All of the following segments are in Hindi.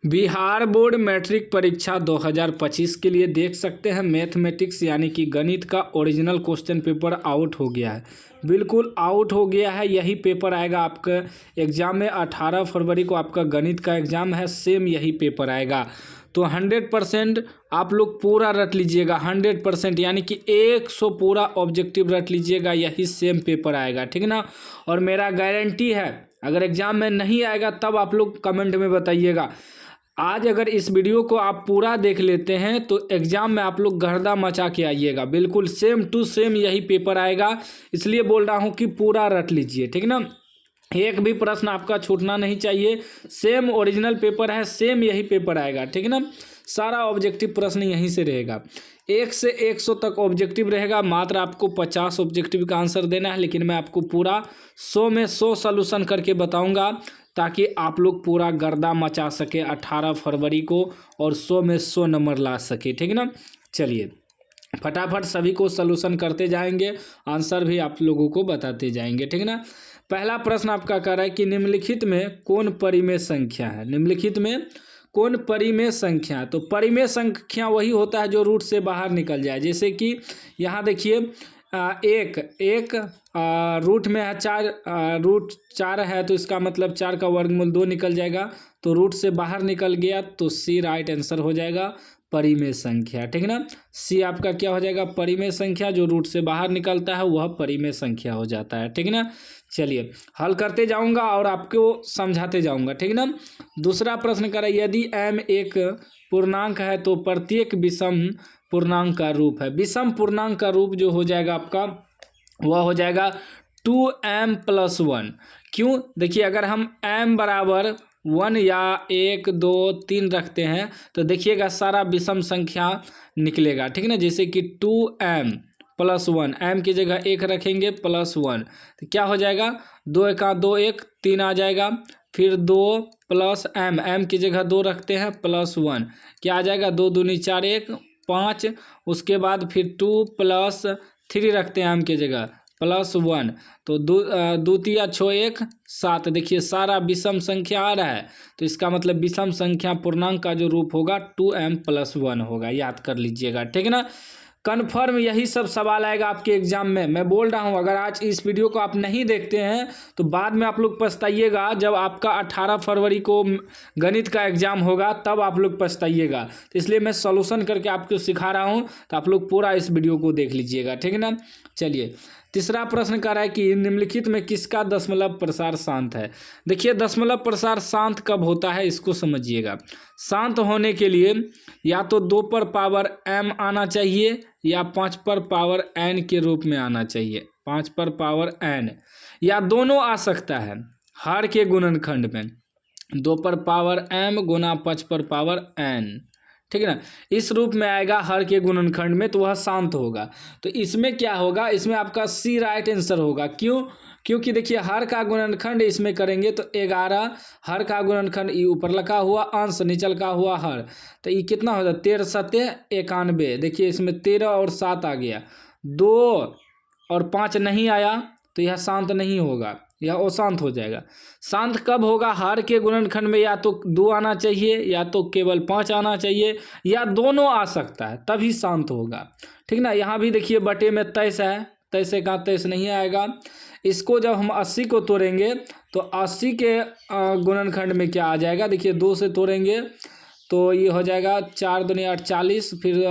बिहार बोर्ड मैट्रिक परीक्षा 2025 के लिए देख सकते हैं मैथमेटिक्स यानी कि गणित का ओरिजिनल क्वेश्चन पेपर आउट हो गया है। बिल्कुल आउट हो गया है। यही पेपर आएगा आपका एग्ज़ाम में। 18 फरवरी को आपका गणित का एग्ज़ाम है, सेम यही पेपर आएगा। तो 100% आप लोग पूरा रट लीजिएगा, 100% यानी कि 100 पूरा ऑब्जेक्टिव रट लीजिएगा, यही सेम पेपर आएगा, ठीक है ना। और मेरा गारंटी है अगर एग्ज़ाम में नहीं आएगा तब आप लोग कमेंट में बताइएगा। आज अगर इस वीडियो को आप पूरा देख लेते हैं तो एग्ज़ाम में आप लोग गर्दा मचा के आइएगा। बिल्कुल सेम टू सेम यही पेपर आएगा, इसलिए बोल रहा हूँ कि पूरा रट लीजिए, ठीक है ना। एक भी प्रश्न आपका छूटना नहीं चाहिए। सेम ओरिजिनल पेपर है, सेम यही पेपर आएगा, ठीक है ना। सारा ऑब्जेक्टिव प्रश्न यहीं से रहेगा। 1 से 100 तक ऑब्जेक्टिव रहेगा। मात्र आपको 50 ऑब्जेक्टिव का आंसर देना है, लेकिन मैं आपको पूरा 100 में 100 सॉल्यूशन करके बताऊंगा ताकि आप लोग पूरा गर्दा मचा सके 18 फरवरी को और 100 में 100 नंबर ला सके, ठीक है ना। चलिए फटाफट सभी को सॉल्यूशन करते जाएंगे, आंसर भी आप लोगों को बताते जाएंगे, ठीक है ना। पहला प्रश्न आपका कह रहा है कि निम्नलिखित में कौन परिमेय संख्या है। निम्नलिखित में कौन परिमेय संख्या है। तो परिमेय संख्या वही होता है जो रूट से बाहर निकल जाए। जैसे कि यहाँ देखिए एक रूट में है 4, रूट 4 है तो इसका मतलब 4 का वर्गमूल 2 निकल जाएगा। तो रूट से बाहर निकल गया तो सी राइट आंसर हो जाएगा, परिमेय संख्या, ठीक है ना। सी आपका क्या हो जाएगा, परिमेय संख्या। जो रूट से बाहर निकलता है वह परिमेय संख्या हो जाता है, ठीक है ना। चलिए हल करते जाऊंगा और आपको समझाते जाऊंगा, ठीक है ना। दूसरा प्रश्न करें, यदि m एक पूर्णांक है तो प्रत्येक विषम पूर्णांक का रूप है। विषम पूर्णांक का रूप जो हो जाएगा आपका वह हो जाएगा 2m + 1। क्यों, देखिए अगर हम m बराबर 1 या 1 2 3 रखते हैं तो देखिएगा सारा विषम संख्या निकलेगा, ठीक है ना। जैसे कि 2m + 1, m की जगह 1 रखेंगे +1 तो क्या हो जाएगा, 2 × 2 1 3 आ जाएगा। फिर 2 + m की जगह 2 रखते हैं +1 क्या आ जाएगा, 2 दूनी 4 1 5। उसके बाद फिर 2 + 3 रखते हैं m की जगह +1 तो 2 तिया 6 1 7। देखिए सारा विषम संख्या आ रहा है तो इसका मतलब विषम संख्या पूर्णांक का जो रूप होगा 2m + 1 होगा, याद कर लीजिएगा, ठीक है ना। कन्फर्म यही सब सवाल आएगा आपके एग्जाम में। मैं बोल रहा हूँ अगर आज इस वीडियो को आप नहीं देखते हैं तो बाद में आप लोग पछताइएगा। जब आपका 18 फरवरी को गणित का एग्जाम होगा तब आप लोग पछताइएगा। तो इसलिए मैं सॉल्यूशन करके आपको सिखा रहा हूँ, तो आप लोग पूरा इस वीडियो को देख लीजिएगा, ठीक है ना। चलिए तीसरा प्रश्न कह रहा है कि निम्नलिखित में किसका दशमलव प्रसार शांत है। देखिए दशमलव प्रसार शांत कब होता है इसको समझिएगा। शांत होने के लिए या तो 2 पर पावर m आना चाहिए या 5 पर पावर n के रूप में आना चाहिए। 5 पर पावर n या दोनों आ सकता है हर के गुणनखंड में, 2 पर पावर m गुना 5 पर पावर n, ठीक है ना। इस रूप में आएगा हर के गुणनखंड में तो वह शांत होगा। तो इसमें क्या होगा, इसमें आपका सी राइट आंसर होगा। क्यों, क्योंकि देखिए हर का गुणनखंड इसमें करेंगे तो 11, हर का गुणनखंड ये ऊपर लगा हुआ अंश नीचल का हुआ हर, तो ये कितना हो जाता है 13 × 7 = 91। देखिए इसमें 13 और 7 आ गया, 2 और 5 नहीं आया तो यह शांत नहीं होगा, यह अशांत हो जाएगा। शांत कब होगा, हर के गुणनखंड में या तो 2 आना चाहिए या तो केवल 5 आना चाहिए या दोनों आ सकता है तभी शांत होगा, ठीक ना। यहाँ भी देखिए बटे में 23 है, 23 का 23 नहीं आएगा। इसको जब हम 80 को तोड़ेंगे तो 80 के गुणनखंड में क्या आ जाएगा, देखिए 2 से तोड़ेंगे तो ये हो जाएगा 4 दूनी 8 40, फिर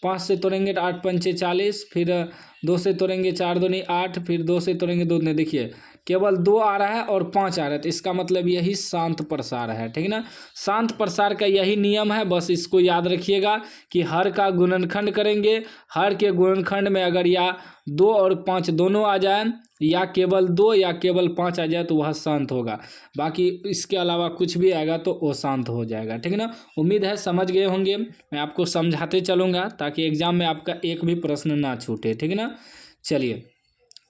5 से तोड़ेंगे तो 8 पंचे 40, फिर 2 से तोड़ेंगे 4 दूनी 8, फिर 2 से तोड़ेंगे 2 दूनी, देखिए केवल 2 आ रहा है और 5 आ रहा है तो इसका मतलब यही शांत प्रसार है, ठीक है ना। शांत प्रसार का यही नियम है, बस इसको याद रखिएगा कि हर का गुणनखंड करेंगे, हर के गुणनखंड में अगर या 2 और 5 दोनों आ जाए या केवल 2 या केवल 5 आ जाए तो वह शांत होगा। बाकी इसके अलावा कुछ भी आएगा तो वो शांत हो जाएगा, ठीक है ना। उम्मीद है समझ गए होंगे। मैं आपको समझाते चलूँगा ताकि एग्जाम में आपका एक भी प्रश्न ना छूटे, ठीक है ना। चलिए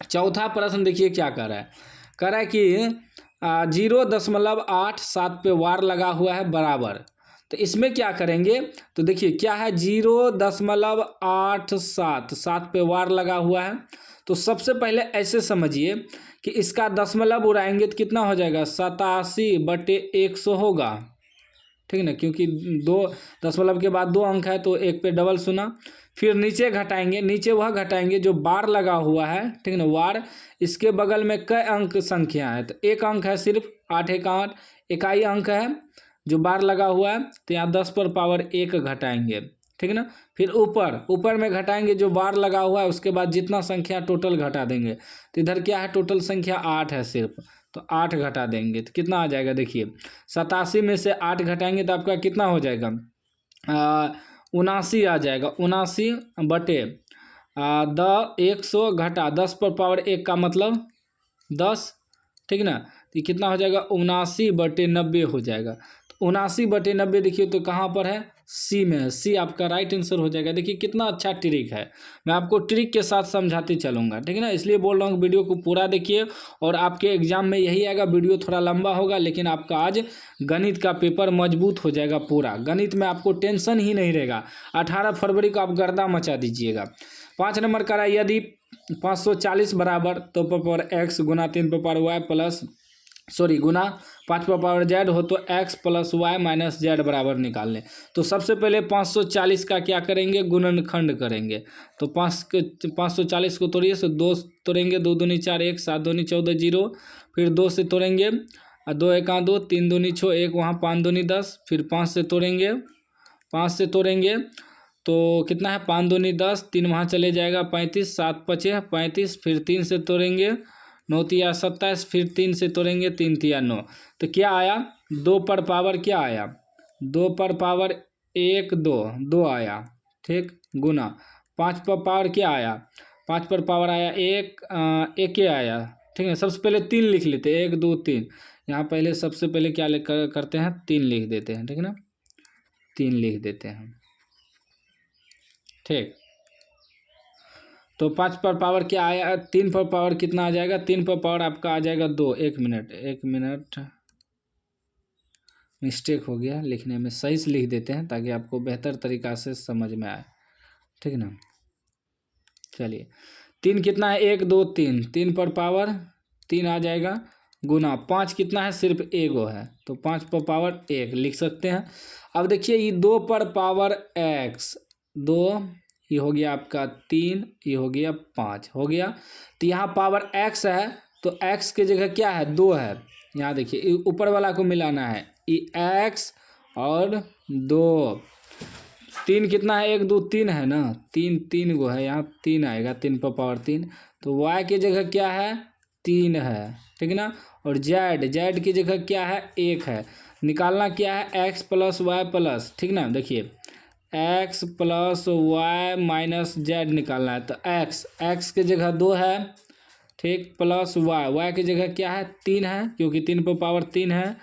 चौथा प्रश्न देखिए क्या कर रहा है, कह रहा है कि 0.87 पे वार लगा हुआ है बराबर। तो इसमें क्या करेंगे, तो देखिए क्या है 0.87 7 पे वार लगा हुआ है। तो सबसे पहले ऐसे समझिए कि इसका दशमलव उड़ाएंगे तो कितना हो जाएगा, 87/100 होगा, ठीक ना, क्योंकि 2 दशमलव के बाद 2 अंक है तो 1 पे डबल शून्य। फिर नीचे घटाएंगे, नीचे वह घटाएंगे जो बार लगा हुआ है, ठीक ना, वार। इसके बगल में कई अंक संख्या है, तो 1 अंक है सिर्फ, 8 1 8, इकाई अंक है जो बार लगा हुआ है, तो यहाँ 10 पर पावर 1 घटाएंगे, ठीक ना। फिर ऊपर में घटाएंगे जो बार लगा हुआ है, उसके बाद जितना संख्या टोटल घटा देंगे। तो इधर क्या है, टोटल संख्या 8 है सिर्फ, तो 8 घटा देंगे तो कितना आ जाएगा, देखिए 87 में से 8 घटाएंगे तो आपका कितना हो जाएगा, 79 आ जाएगा। 79 बटे 100 घटा 10 पर पावर 1 का मतलब 10, ठीक ना। तो कितना हो जाएगा, 79/90 हो जाएगा। तो 79/90 देखिए तो कहाँ पर है, सी में है, सी आपका राइट आंसर हो जाएगा। देखिए कितना अच्छा ट्रिक है, मैं आपको ट्रिक के साथ समझाते चलूँगा, ठीक है ना। इसलिए बोल रहा हूँ वीडियो को पूरा देखिए, और आपके एग्जाम में यही आएगा। वीडियो थोड़ा लंबा होगा लेकिन आपका आज गणित का पेपर मजबूत हो जाएगा पूरा। गणित में आपको टेंशन ही नहीं रहेगा। 18 फरवरी को आप गर्दा मचा दीजिएगा। 5 नंबर का रहा, यदि 540 बराबर तो पावर एक्स गुना 3 पर पावर वाई प्लस गुना 5 पर पावर जेड हो तो X plus Y minus Z बराबर निकाल लें। तो सबसे पहले 540 का क्या करेंगे, गुणनखंड करेंगे। तो 540 को तोड़िए, तो 2 तोड़ेंगे, 2 दूनी 4 1, 7 दूनी 14 0, फिर 2 से तोड़ेंगे, 2 1 2, 3 दूनी 6 1, वहाँ 5 दूनी 10, फिर 5 से तोड़ेंगे, 5 से तोड़ेंगे तो कितना है, 5 दूनी 10, 3 वहाँ चले जाएगा 35, 7 5 35, फिर 3 से तोड़ेंगे, 9 तिया 27, फिर 3 से तोड़ेंगे, 3 तिया 9। तो क्या आया, 2 पर पावर क्या आया, 2 पर पावर 1 2 आया, ठीक, गुना 5 पर पावर क्या आया, 5 पर पावर आया 1 आया, ठीक है। सबसे पहले 3 लिख लेते हैं, 1 2 3। यहाँ पहले सबसे पहले क्या करते हैं, 3 लिख देते हैं, ठीक है ना, 3 लिख देते हैं, ठीक। तो 5 पर पावर क्या आया, 3 पर पावर कितना आ जाएगा, 3 पर पावर आपका आ जाएगा 2। 1 मिनट मिस्टेक हो गया लिखने में, सही से लिख देते हैं ताकि आपको बेहतर तरीक़ा से समझ में आए, ठीक है ना। चलिए 3 कितना है, 1 2 3, 3 पर पावर 3 आ जाएगा, गुना 5 कितना है, सिर्फ 1 है, तो 5 पर पावर 1 लिख सकते हैं। अब देखिए ये 2 पर पावर एक्स, 2, ये हो गया आपका 3, ये हो गया 5, हो गया। तो यहाँ पावर एक्स है तो एक्स की जगह क्या है, 2 है। यहाँ देखिए ऊपर वाला को मिलाना है, ये एक्स और 2, 3 कितना है, 1 2 3 है ना, 3 गो है, यहाँ 3 आएगा, 3 पर पावर 3। तो वाई की जगह क्या है, 3 है, ठीक है ना। और जेड की जगह क्या है, 1 है। निकालना क्या है, एक्स प्लस वाई प्लस, ठीक ना। देखिए X plus Y minus Z निकालना है, तो एक्स की जगह 2 है, ठीक, प्लस वाई की जगह क्या है, 3 है, क्योंकि 3 पर पावर 3 है,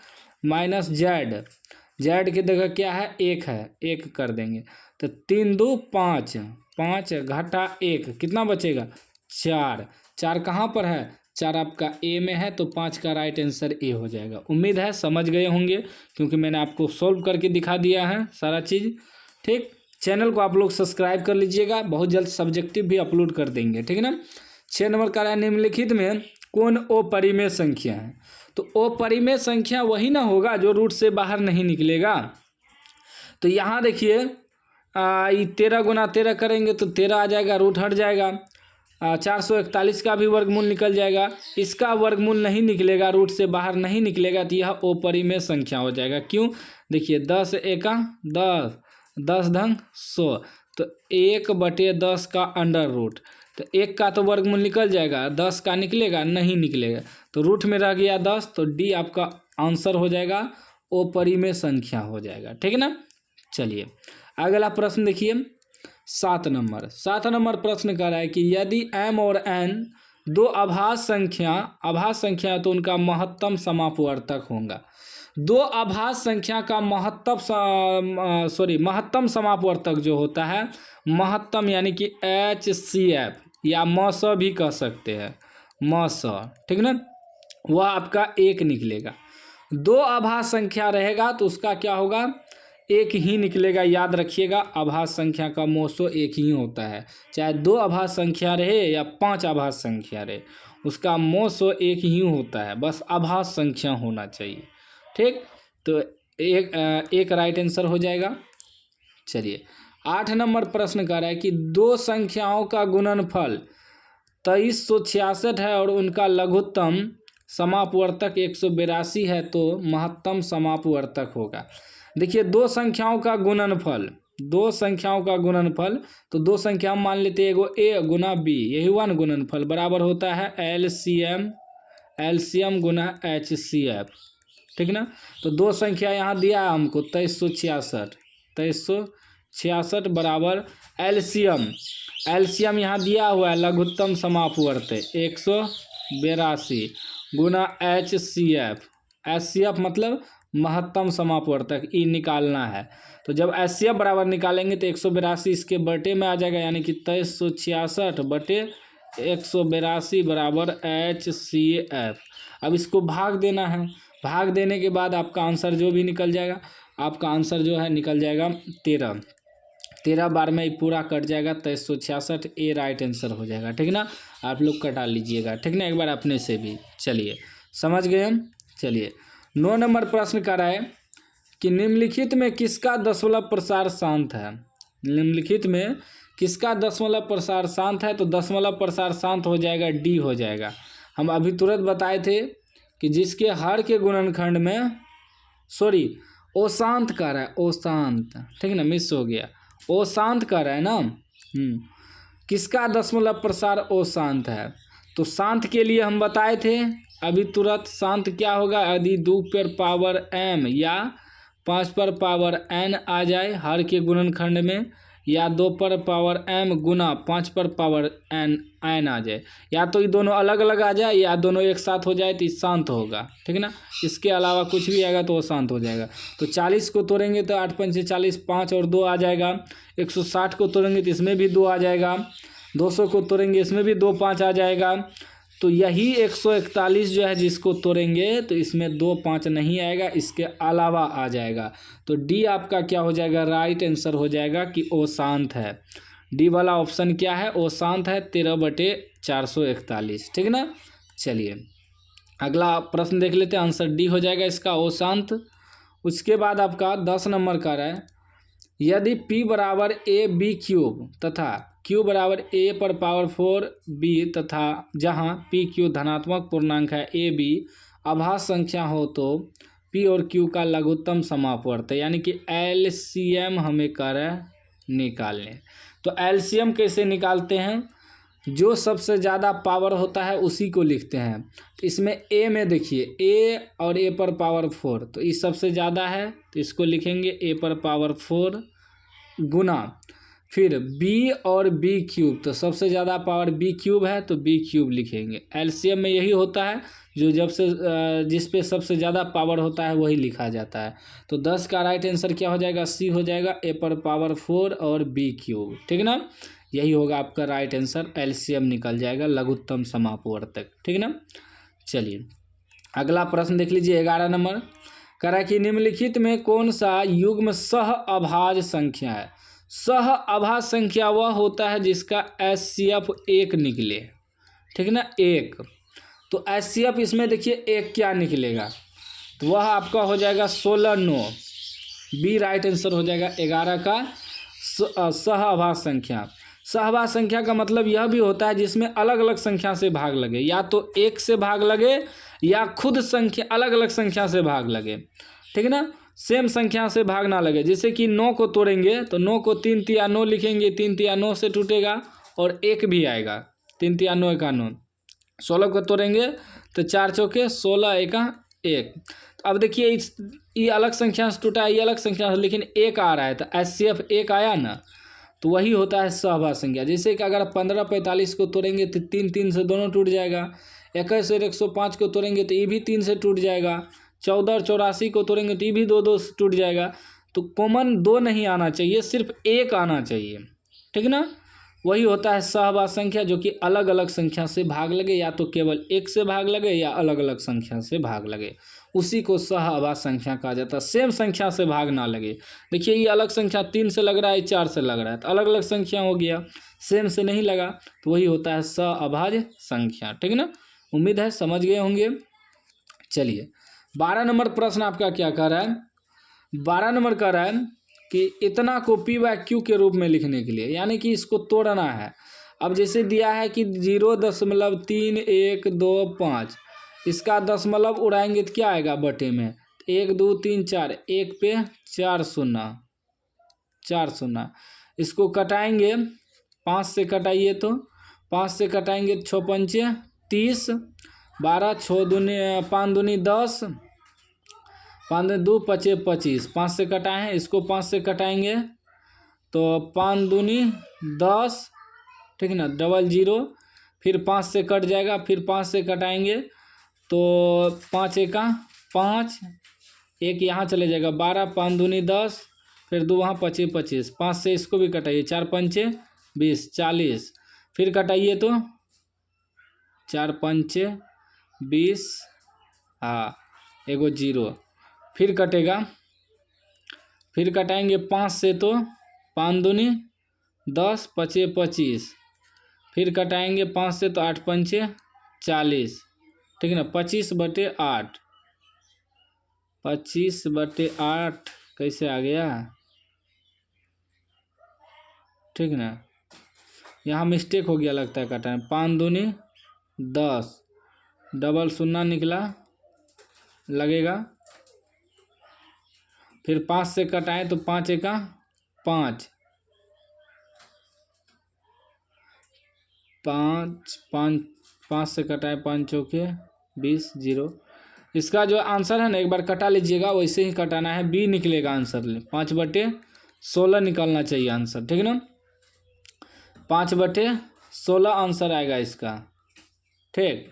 माइनस जेड की जगह क्या है, 1 है, 1 कर देंगे। तो 3 2 5, 5 घटा 1 कितना बचेगा, 4 कहाँ पर है, 4 आपका ए में है, तो 5 का राइट आंसर ए हो जाएगा। उम्मीद है समझ गए होंगे, क्योंकि मैंने आपको सोल्व करके दिखा दिया है सारा चीज़, ठीक। चैनल को आप लोग सब्सक्राइब कर लीजिएगा, बहुत जल्द सब्जेक्टिव भी अपलोड कर देंगे, ठीक है ना। 6 नंबर का है, निम्नलिखित में कौन अपरिमेय संख्या है। तो अपरिमेय संख्या वही ना होगा जो रूट से बाहर नहीं निकलेगा। तो यहाँ देखिए ये 13 गुना 13 करेंगे तो 13 आ जाएगा, रूट हट जाएगा। 441 का भी वर्गमूल निकल जाएगा, इसका वर्गमूल नहीं निकलेगा, रूट से बाहर नहीं निकलेगा, तो यह अपरिमेय संख्या हो जाएगा। क्यों, देखिए 10 एका 10, 10 धंग 100, तो 1/10 का अंडर रूट, तो 1 का तो वर्गमूल निकल जाएगा, 10 का निकलेगा नहीं, निकलेगा, तो रूट में रह गया 10, तो डी आपका आंसर हो जाएगा, अपरिमेय संख्या हो जाएगा, ठीक है ना। चलिए अगला प्रश्न देखिए, 7 नंबर प्रश्न कह रहा है कि यदि m और n 2 आभास संख्या तो उनका महत्तम समापवर्तक होगा। 2 आभास संख्या का महत्तम समापवर्तक जो होता है, महत्तम यानी कि HCF या मस भी कह सकते हैं, मस, ठीक ना, वह आपका 1 निकलेगा। 2 आभास संख्या रहेगा तो उसका क्या होगा, 1 ही निकलेगा। याद रखिएगा आभास संख्या का मोसो 1 ही होता है, चाहे 2 आभास संख्या रहे या 5 आभास संख्या रहे, उसका मोसो 1 ही होता है, बस आभास संख्या होना चाहिए, ठीक। तो एक राइट आंसर हो जाएगा। चलिए 8 नंबर प्रश्न कह रहा है कि दो संख्याओं का गुणनफल 2366 है और उनका लघुत्तम समापवर्तक 182 है, तो महत्तम समापवर्तक होगा। देखिए दो संख्याओं का गुणनफल, तो दो संख्या हम मान लेते हैं, एगो ए गुना बी, यही हुआ ना गुणनफल, बराबर होता है एलसीएम गुना एचसीएफ, ठीक ना। तो दो संख्या यहाँ दिया है हमको 2366 बराबर एलसीएम यहाँ दिया हुआ है लघुत्तम समापवर्तक 182 गुना एचसीएफ मतलब महत्तम समापवर्तक, ई निकालना है। तो जब एचसीएफ बराबर निकालेंगे तो 182 इसके बटे में आ जाएगा, यानी कि 2366 बटे 182 बराबर एचसीएफ। अब इसको भाग देना है, भाग देने के बाद आपका आंसर जो भी निकल जाएगा, आपका आंसर जो है निकल जाएगा 13 बार में पूरा कट जाएगा, 2366 ए राइट आंसर हो जाएगा, ठीक ना। आप लोग कटा लीजिएगा, ठीक ना, एक बार अपने से भी। चलिए समझ गए हम। चलिए 9 नंबर प्रश्न कर रहा है कि निम्नलिखित में किसका दशमलव प्रसार शांत है। निम्नलिखित में किसका दशमलव प्रसार शांत है, तो दशमलव प्रसार शांत हो जाएगा डी हो जाएगा। हम अभी तुरंत बताए थे कि जिसके हर के गुणनखंड में अशांत कर रहा है, अशांत, ठीक ना, मिस हो गया, अशांत कर रहा है ना। किसका दशमलव प्रसार अशांत है, तो शांत के लिए हम बताए थे अभी तुरंत, शांत क्या होगा, यदि 2 पर पावर m या 5 पर पावर n आ जाए हर के गुणनखंड में, या 2 पर पावर m गुना 5 पर पावर n आ जाए, या तो ये दोनों अलग अलग आ जाए या दोनों एक साथ हो जाए तो शांत होगा, ठीक ना। इसके अलावा कुछ भी आएगा तो वो शांत हो जाएगा। तो 40 को तोड़ेंगे तो 8 पंचे 40, 5 और 2 आ जाएगा। 160 को तोड़ेंगे तो इसमें भी 2 आ जाएगा। 200 को तोड़ेंगे इसमें भी 2 5 आ जाएगा। तो यही 141 जो है जिसको तोड़ेंगे तो इसमें 2 5 नहीं आएगा, इसके अलावा आ जाएगा। तो डी आपका क्या हो जाएगा, राइट आंसर हो जाएगा कि ओ शांत है। डी वाला ऑप्शन क्या है, ओ शांत है 13/441, ठीक ना। चलिए अगला प्रश्न देख लेते हैं, आंसर डी हो जाएगा इसका, ओ शांत। उसके बाद आपका 10 नंबर का है, यदि p बराबर ए बी क्यूब तथा q बराबर a पर पावर 4 b तथा जहां p q धनात्मक पूर्णांक है a b अभाज्य संख्या हो, तो p और q का लघुत्तम समापवर्तक, यानी कि एलसीएम हमें कर निकालने। तो एलसीएम कैसे निकालते हैं, जो सबसे ज़्यादा पावर होता है उसी को लिखते हैं। तो इसमें a में देखिए a और a पर पावर 4, तो ये सबसे ज़्यादा है तो इसको लिखेंगे a पर पावर 4 गुना फिर b और b क्यूब, तो सबसे ज़्यादा पावर b क्यूब है तो b क्यूब लिखेंगे। एलसीएम में यही होता है, जो जिस पे सबसे ज़्यादा पावर होता है वही लिखा जाता है। तो 10 का राइट आंसर क्या हो जाएगा, सी हो जाएगा, a पर पावर 4 और b क्यूब, ठीक ना। यही होगा आपका राइट आंसर, एलसीएम निकल जाएगा लघुत्तम समापवर्तक, ठीक ना। चलिए अगला प्रश्न देख लीजिए 11 नंबर, कह रहा है कि निम्नलिखित में कौन सा युग्म सह अभाज्य संख्या है। सह अभाज्य संख्या वह होता है जिसका एचसीएफ 1 निकले, ठीक ना, 1। तो एचसीएफ इसमें देखिए 1 क्या निकलेगा, तो वह आपका हो जाएगा 16 9, बी राइट आंसर हो जाएगा 11 का सह अभाज्य संख्या। सहभाज्य संख्या का मतलब यह भी होता है जिसमें अलग अलग संख्या से भाग लगे, या तो 1 से भाग लगे या खुद संख्या अलग अलग संख्या से भाग लगे, ठीक है ना, सेम संख्या से भाग ना लगे। जैसे कि 9 को तोड़ेंगे तो 9 को 3 तिया 9 लिखेंगे, 3 तिया 9 से टूटेगा और 1 भी आएगा, 3 तिया 9 1 9। 16 को तोड़ेंगे तो 4 चौके 16 1 1। अब देखिए ये अलग संख्या से टूटा, ये अलग संख्या से, लेकिन 1 आ रहा है तो एचसीएफ 1 आया ना, तो वही होता है सहभाज्य संख्या। जैसे कि अगर 15 45 को तोड़ेंगे तो 3 3 से दोनों टूट जाएगा। 21 और 105 को तोड़ेंगे तो ये भी 3 से टूट जाएगा। 14 और 84 को तोड़ेंगे तो ये भी 2 2 से टूट जाएगा। तो कॉमन 2 नहीं आना चाहिए, सिर्फ 1 आना चाहिए, ठीक ना। वही होता है सहभाज्य संख्या, जो कि अलग अलग संख्या से भाग लगे, या तो केवल 1 से भाग लगे या अलग अलग संख्या से भाग लगे, उसी को सहभाज्य संख्या कहा जाता है। सेम संख्या से भाग ना लगे। देखिए ये अलग संख्या 3 से लग रहा है, 4 से लग रहा है, तो अलग अलग संख्या हो गया, सेम से नहीं लगा, तो वही होता है सहभाज्य संख्या, ठीक ना। उम्मीद है समझ गए होंगे। चलिए 12 नंबर प्रश्न आपका क्या कह रहा है, 12 नंबर कह रहा है कि इतना को पी बाय क्यू के रूप में लिखने के लिए, यानी कि इसको तोड़ना है। अब जैसे दिया है कि 0.3125, इसका दशमलव उड़ाएंगे तो क्या आएगा बटे में, 1 2 3 4, 1 पे 4 शून्य, 4 शून्य। इसको कटाएंगे, 5 से कटाइए तो 5 से कटाएंगे 6 पंचे 30, 12 6 दूनी 5 दूनी 10, 5 2 पचे 25, 5 से कटाए हैं, इसको 5 से कटाएंगे तो 5 दूनी 10, ठीक है ना, 00, फिर 5 से कट जाएगा, फिर 5 से कटाएंगे तो 5 एका 5, एक यहाँ चले जाएगा 12, 5 दूनी 10, फिर 2 वहाँ पचे 25, 5 से इसको भी कटाइए, 4 पंचे 20, 40, फिर कटाइए तो 4 पंचे 20, हाँ एगो 0, फिर कटेगा, फिर कटाएंगे 5 से तो 5 दूनी 10 पचे 25, फिर कटाएंगे 5 से तो 8 पंचे 40, ठीक है ना, 25/8, 25/8 कैसे आ गया, ठीक ना, यहाँ मिस्टेक हो गया लगता है कटाने, 5 दूनी 10, डबल शून्य निकला, लगेगा, फिर 5 से कटाएं तो 5 एका 5, 5 से कटाएं 5 चौके 20, 0। इसका जो आंसर है ना, एक बार कटा लीजिएगा, वैसे ही कटाना है, बी निकलेगा आंसर। 5/16 निकलना चाहिए आंसर, ठीक है ना, 5/16 आंसर आएगा इसका, ठीक,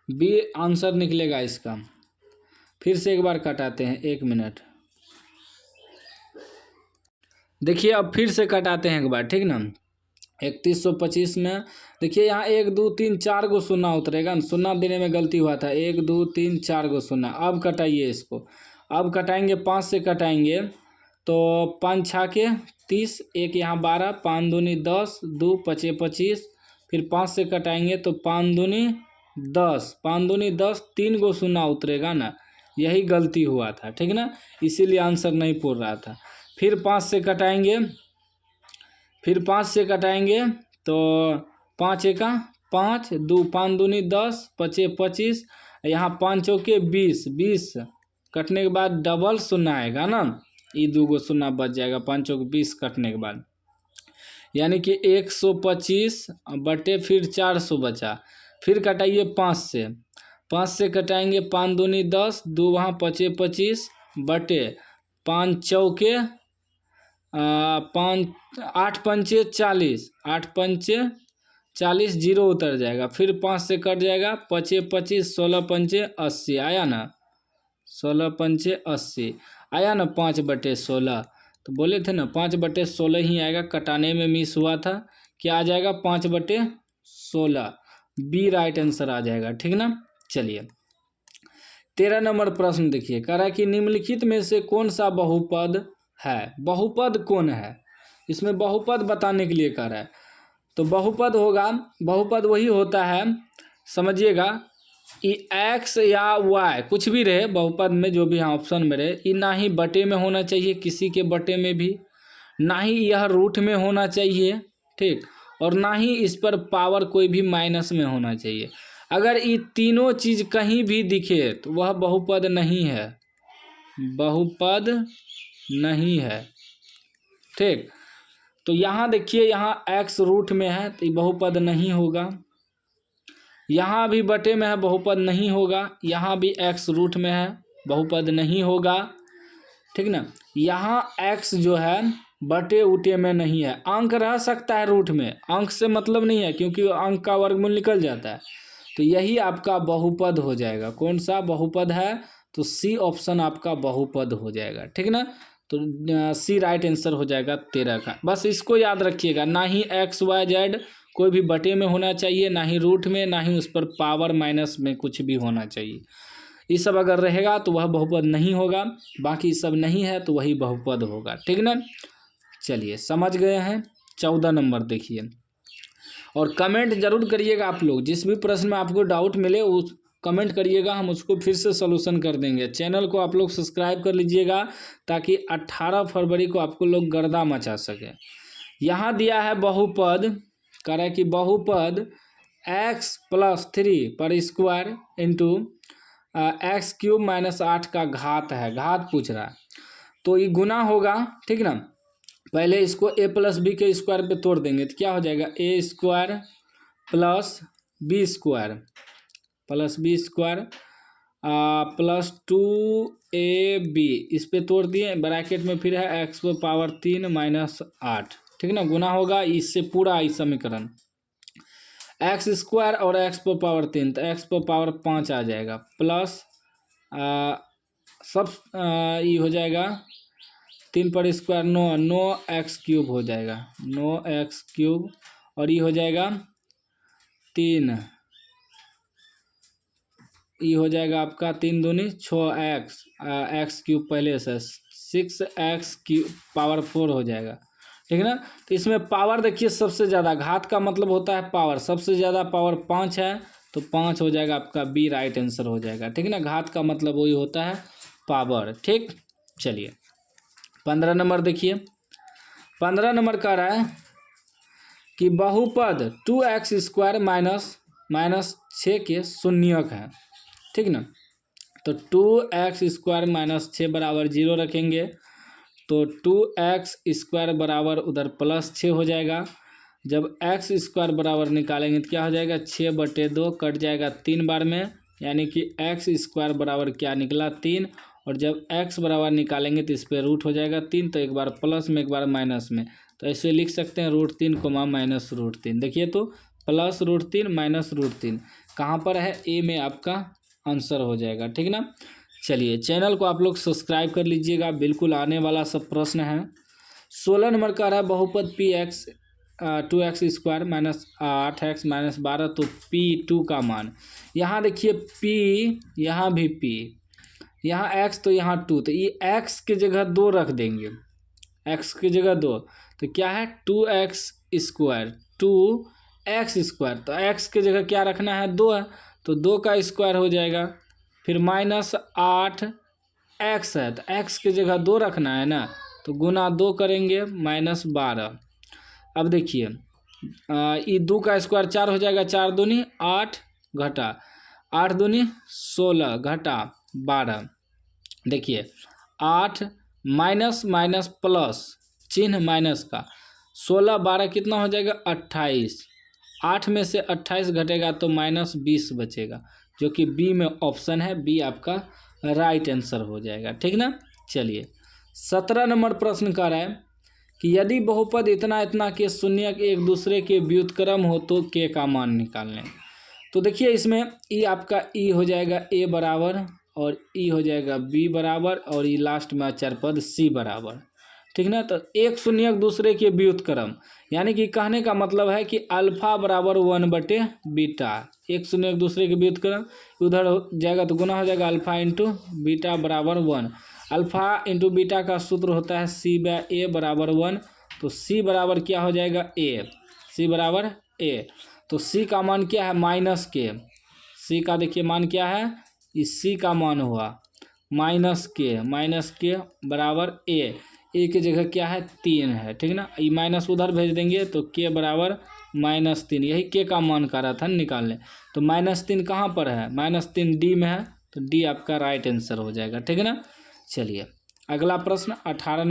बी आंसर निकलेगा इसका। फिर से एक बार कटाते हैं, 1 मिनट, देखिए अब फिर से कटाते हैं एक बार, ठीक ना। 3125 में देखिए यहाँ 1 2 3 4 गो शून्य उतरेगा ना, शून्य देने में गलती हुआ था, 1 2 3 4 गो शून्य। अब कटाइए इसको, अब कटाएंगे 5 से कटाएंगे तो 5 छाके 30, एक यहाँ 12, 5 दूनी 10, 2 पचे 25, फिर 5 से कटाएंगे तो 5 दूनी 10, 5 दूनी 10, 3 गो शून्य उतरेगा ना, यही गलती हुआ था, ठीक ना, इसीलिए आंसर नहीं पूछ रहा था। फिर 5 से कटाएंगे, फिर 5 से कटाएंगे तो 5 एका 5, 2 5 दूनी 10 पचे 25, यहाँ 5 चौके 20, 20 कटने के बाद डबल शून्य आएगा ना, ये 2 गो शून्य बच जाएगा, 5 चौके 20 कटने के बाद, यानी कि 125 बटे फिर 400 बचा। फिर कटाइए 5 से, 5 से कटाएंगे 5 दूनी 10, 2 वहाँ पचे 25 बटे 5 चौके 8 पंचे 40, 8 पंचे 40, 0 उतर जाएगा, फिर 5 से कट जाएगा, पचे 25, 16 पंचे 80 आया ना, 16 पंचे 80 आया ना, 5/16, तो बोले थे ना 5/16 ही आएगा, कटाने में मिस हुआ था, क्या आ जाएगा 5/16, बी राइट आंसर आ जाएगा, ठीक ना। चलिए 13 नंबर प्रश्न देखिए, कह रहा है कि निम्नलिखित में से कौन सा बहुपद है, बहुपद कौन है, इसमें बहुपद बताने के लिए कह रहा है। तो बहुपद होगा, बहुपद वही होता है, समझिएगा, कि एक्स या वाई कुछ भी रहे बहुपद में, जो भी यहाँ ऑप्शन में रहे, ये ना ही बटे में होना चाहिए, किसी के बटे में भी ना ही यह रूट में होना चाहिए, ठीक, और ना ही इस पर पावर कोई भी माइनस में होना चाहिए। अगर ये तीनों चीज़ कहीं भी दिखे तो वह बहुपद नहीं है, बहुपद नहीं है, ठीक। तो यहाँ देखिए, यहाँ एक्स रूट में है तो ये बहुपद नहीं होगा, यहाँ भी बटे में है बहुपद नहीं होगा, यहाँ भी एक्स रूट में है बहुपद नहीं होगा, ठीक ना। यहाँ एक्स जो है बटे उटे में नहीं है, अंक रह सकता है रूट में, अंक से मतलब नहीं है क्योंकि अंक का वर्गमूल निकल जाता है, तो यही आपका बहुपद हो जाएगा। कौन सा बहुपद है, तो सी ऑप्शन आपका बहुपद हो जाएगा, ठीक ना। तो सी राइट आंसर हो जाएगा 13 का। बस इसको याद रखिएगा, ना ही एक्स वाई जेड कोई भी बटे में होना चाहिए, ना ही रूट में, ना ही उस पर पावर माइनस में कुछ भी होना चाहिए। ये सब अगर रहेगा तो वह बहुपद नहीं होगा, बाकी सब नहीं है तो वही बहुपद होगा, ठीक ना। चलिए समझ गए हैं। 14 नंबर देखिए, और कमेंट जरूर करिएगा आप लोग, जिस भी प्रश्न में आपको डाउट मिले उस कमेंट करिएगा, हम उसको फिर से सोल्यूशन कर देंगे। चैनल को आप लोग सब्सक्राइब कर लीजिएगा ताकि 18 फरवरी को आपको लोग गर्दा मचा सके। यहाँ दिया है बहुपद, कह रहा है कि बहुपद x+3 पर स्क्वायर इंटू x³ -8 का घात है, घात पूछ रहा है तो ये गुना होगा, ठीक ना। पहले इसको a+b के स्क्वायर पे तोड़ देंगे तो क्या हो जाएगा, a² + b² प्लस 2ab, इस पे तोड़ दिए, ब्रैकेट में फिर है x³ -8, ठीक ना, गुना होगा इससे पूरा इस समीकरण x² और x⁻3 तो x⁻5 आ जाएगा प्लस सब ये हो जाएगा 3 पर स्क्वायर 9x³ हो जाएगा, 9x³ और ये हो जाएगा 3, ये हो जाएगा आपका 3 दूनी 6x, x³ पहले से 6x⁴ हो जाएगा, ठीक है ना। तो इसमें पावर देखिए सबसे ज़्यादा, घात का मतलब होता है पावर, सबसे ज़्यादा पावर 5 है तो 5 हो जाएगा आपका बी राइट आंसर हो जाएगा, ठीक है ना। घात का मतलब वही होता है पावर, ठीक। चलिए 15 नंबर देखिए, 15 नंबर कह रहा है कि बहुपद 2x² -6 के शून्यक है, ठीक ना। तो 2x² -6 बराबर 0 रखेंगे तो 2x² बराबर उधर +6 हो जाएगा। जब x² बराबर निकालेंगे तो क्या हो जाएगा, 6/2 कट जाएगा 3 बार में, यानी कि x² बराबर क्या निकला 3, और जब x बराबर निकालेंगे तो इस पर रूट हो जाएगा 3, तो एक बार प्लस में एक बार माइनस में, तो ऐसे लिख सकते हैं √3, -√3। देखिए तो +√3 -√3 कहाँ पर है, ए में आपका आंसर हो जाएगा, ठीक ना। चलिए चैनल को आप लोग सब्सक्राइब कर लीजिएगा, बिल्कुल आने वाला सब प्रश्न है। 16 नंबर का रहा है बहुपद px 2x² -8x -12, तो p2 का मान, यहाँ देखिए p, यहाँ भी p, यहाँ x तो यहाँ 2, तो ये x की जगह 2 रख देंगे, x की जगह 2, तो क्या है 2x², 2x², तो x की जगह क्या रखना है 2 है, तो 2 का स्क्वायर हो जाएगा, फिर -8x है तो x की जगह 2 रखना है ना, तो गुना 2 करेंगे -12। अब देखिए ये 2 का स्क्वायर 4 हो जाएगा, 4 दूनी 8 घटा 8 दूनी 16 घटा 12, देखिए 8 माइनस माइनस प्लस, चिन्ह माइनस का, 16 12 कितना हो जाएगा 28, 8 में से 28 घटेगा तो -20 बचेगा, जो कि बी में ऑप्शन है, बी आपका राइट आंसर हो जाएगा, ठीक ना। चलिए 17 नंबर प्रश्न कर रहा है कि यदि बहुपद इतना इतना के शून्यक एक दूसरे के व्युत्क्रम हो तो के का मान निकालने। तो देखिए इसमें ई आपका ई हो जाएगा ए बराबर, और ई हो जाएगा बी बराबर, और ये लास्ट में अचर पद सी बराबर, ठीक ना। तो एक शून्यक दूसरे के व्युत्क्रम, यानी कि कहने का मतलब है कि अल्फा बराबर 1/बीटा, एक शून्यक दूसरे के व्युत्क्रम, उधर हो जाएगा तो गुना हो जाएगा अल्फा इंटू बीटा बराबर 1। अल्फा इंटू बीटा का सूत्र होता है c/a बराबर 1, तो c बराबर क्या हो जाएगा a, c बराबर a, तो c का मान क्या है -k, c का देखिए मान क्या है, इस c का मान हुआ -k बराबर a की जगह क्या है 3 है, ठीक ना, ये माइनस उधर भेज देंगे तो k बराबर -3, यही k का मान का रहा था निकालने, तो -3 कहाँ पर है, -3 डी में है, तो डी आपका राइट आंसर हो जाएगा, ठीक है ना। चलिए अगला प्रश्न 18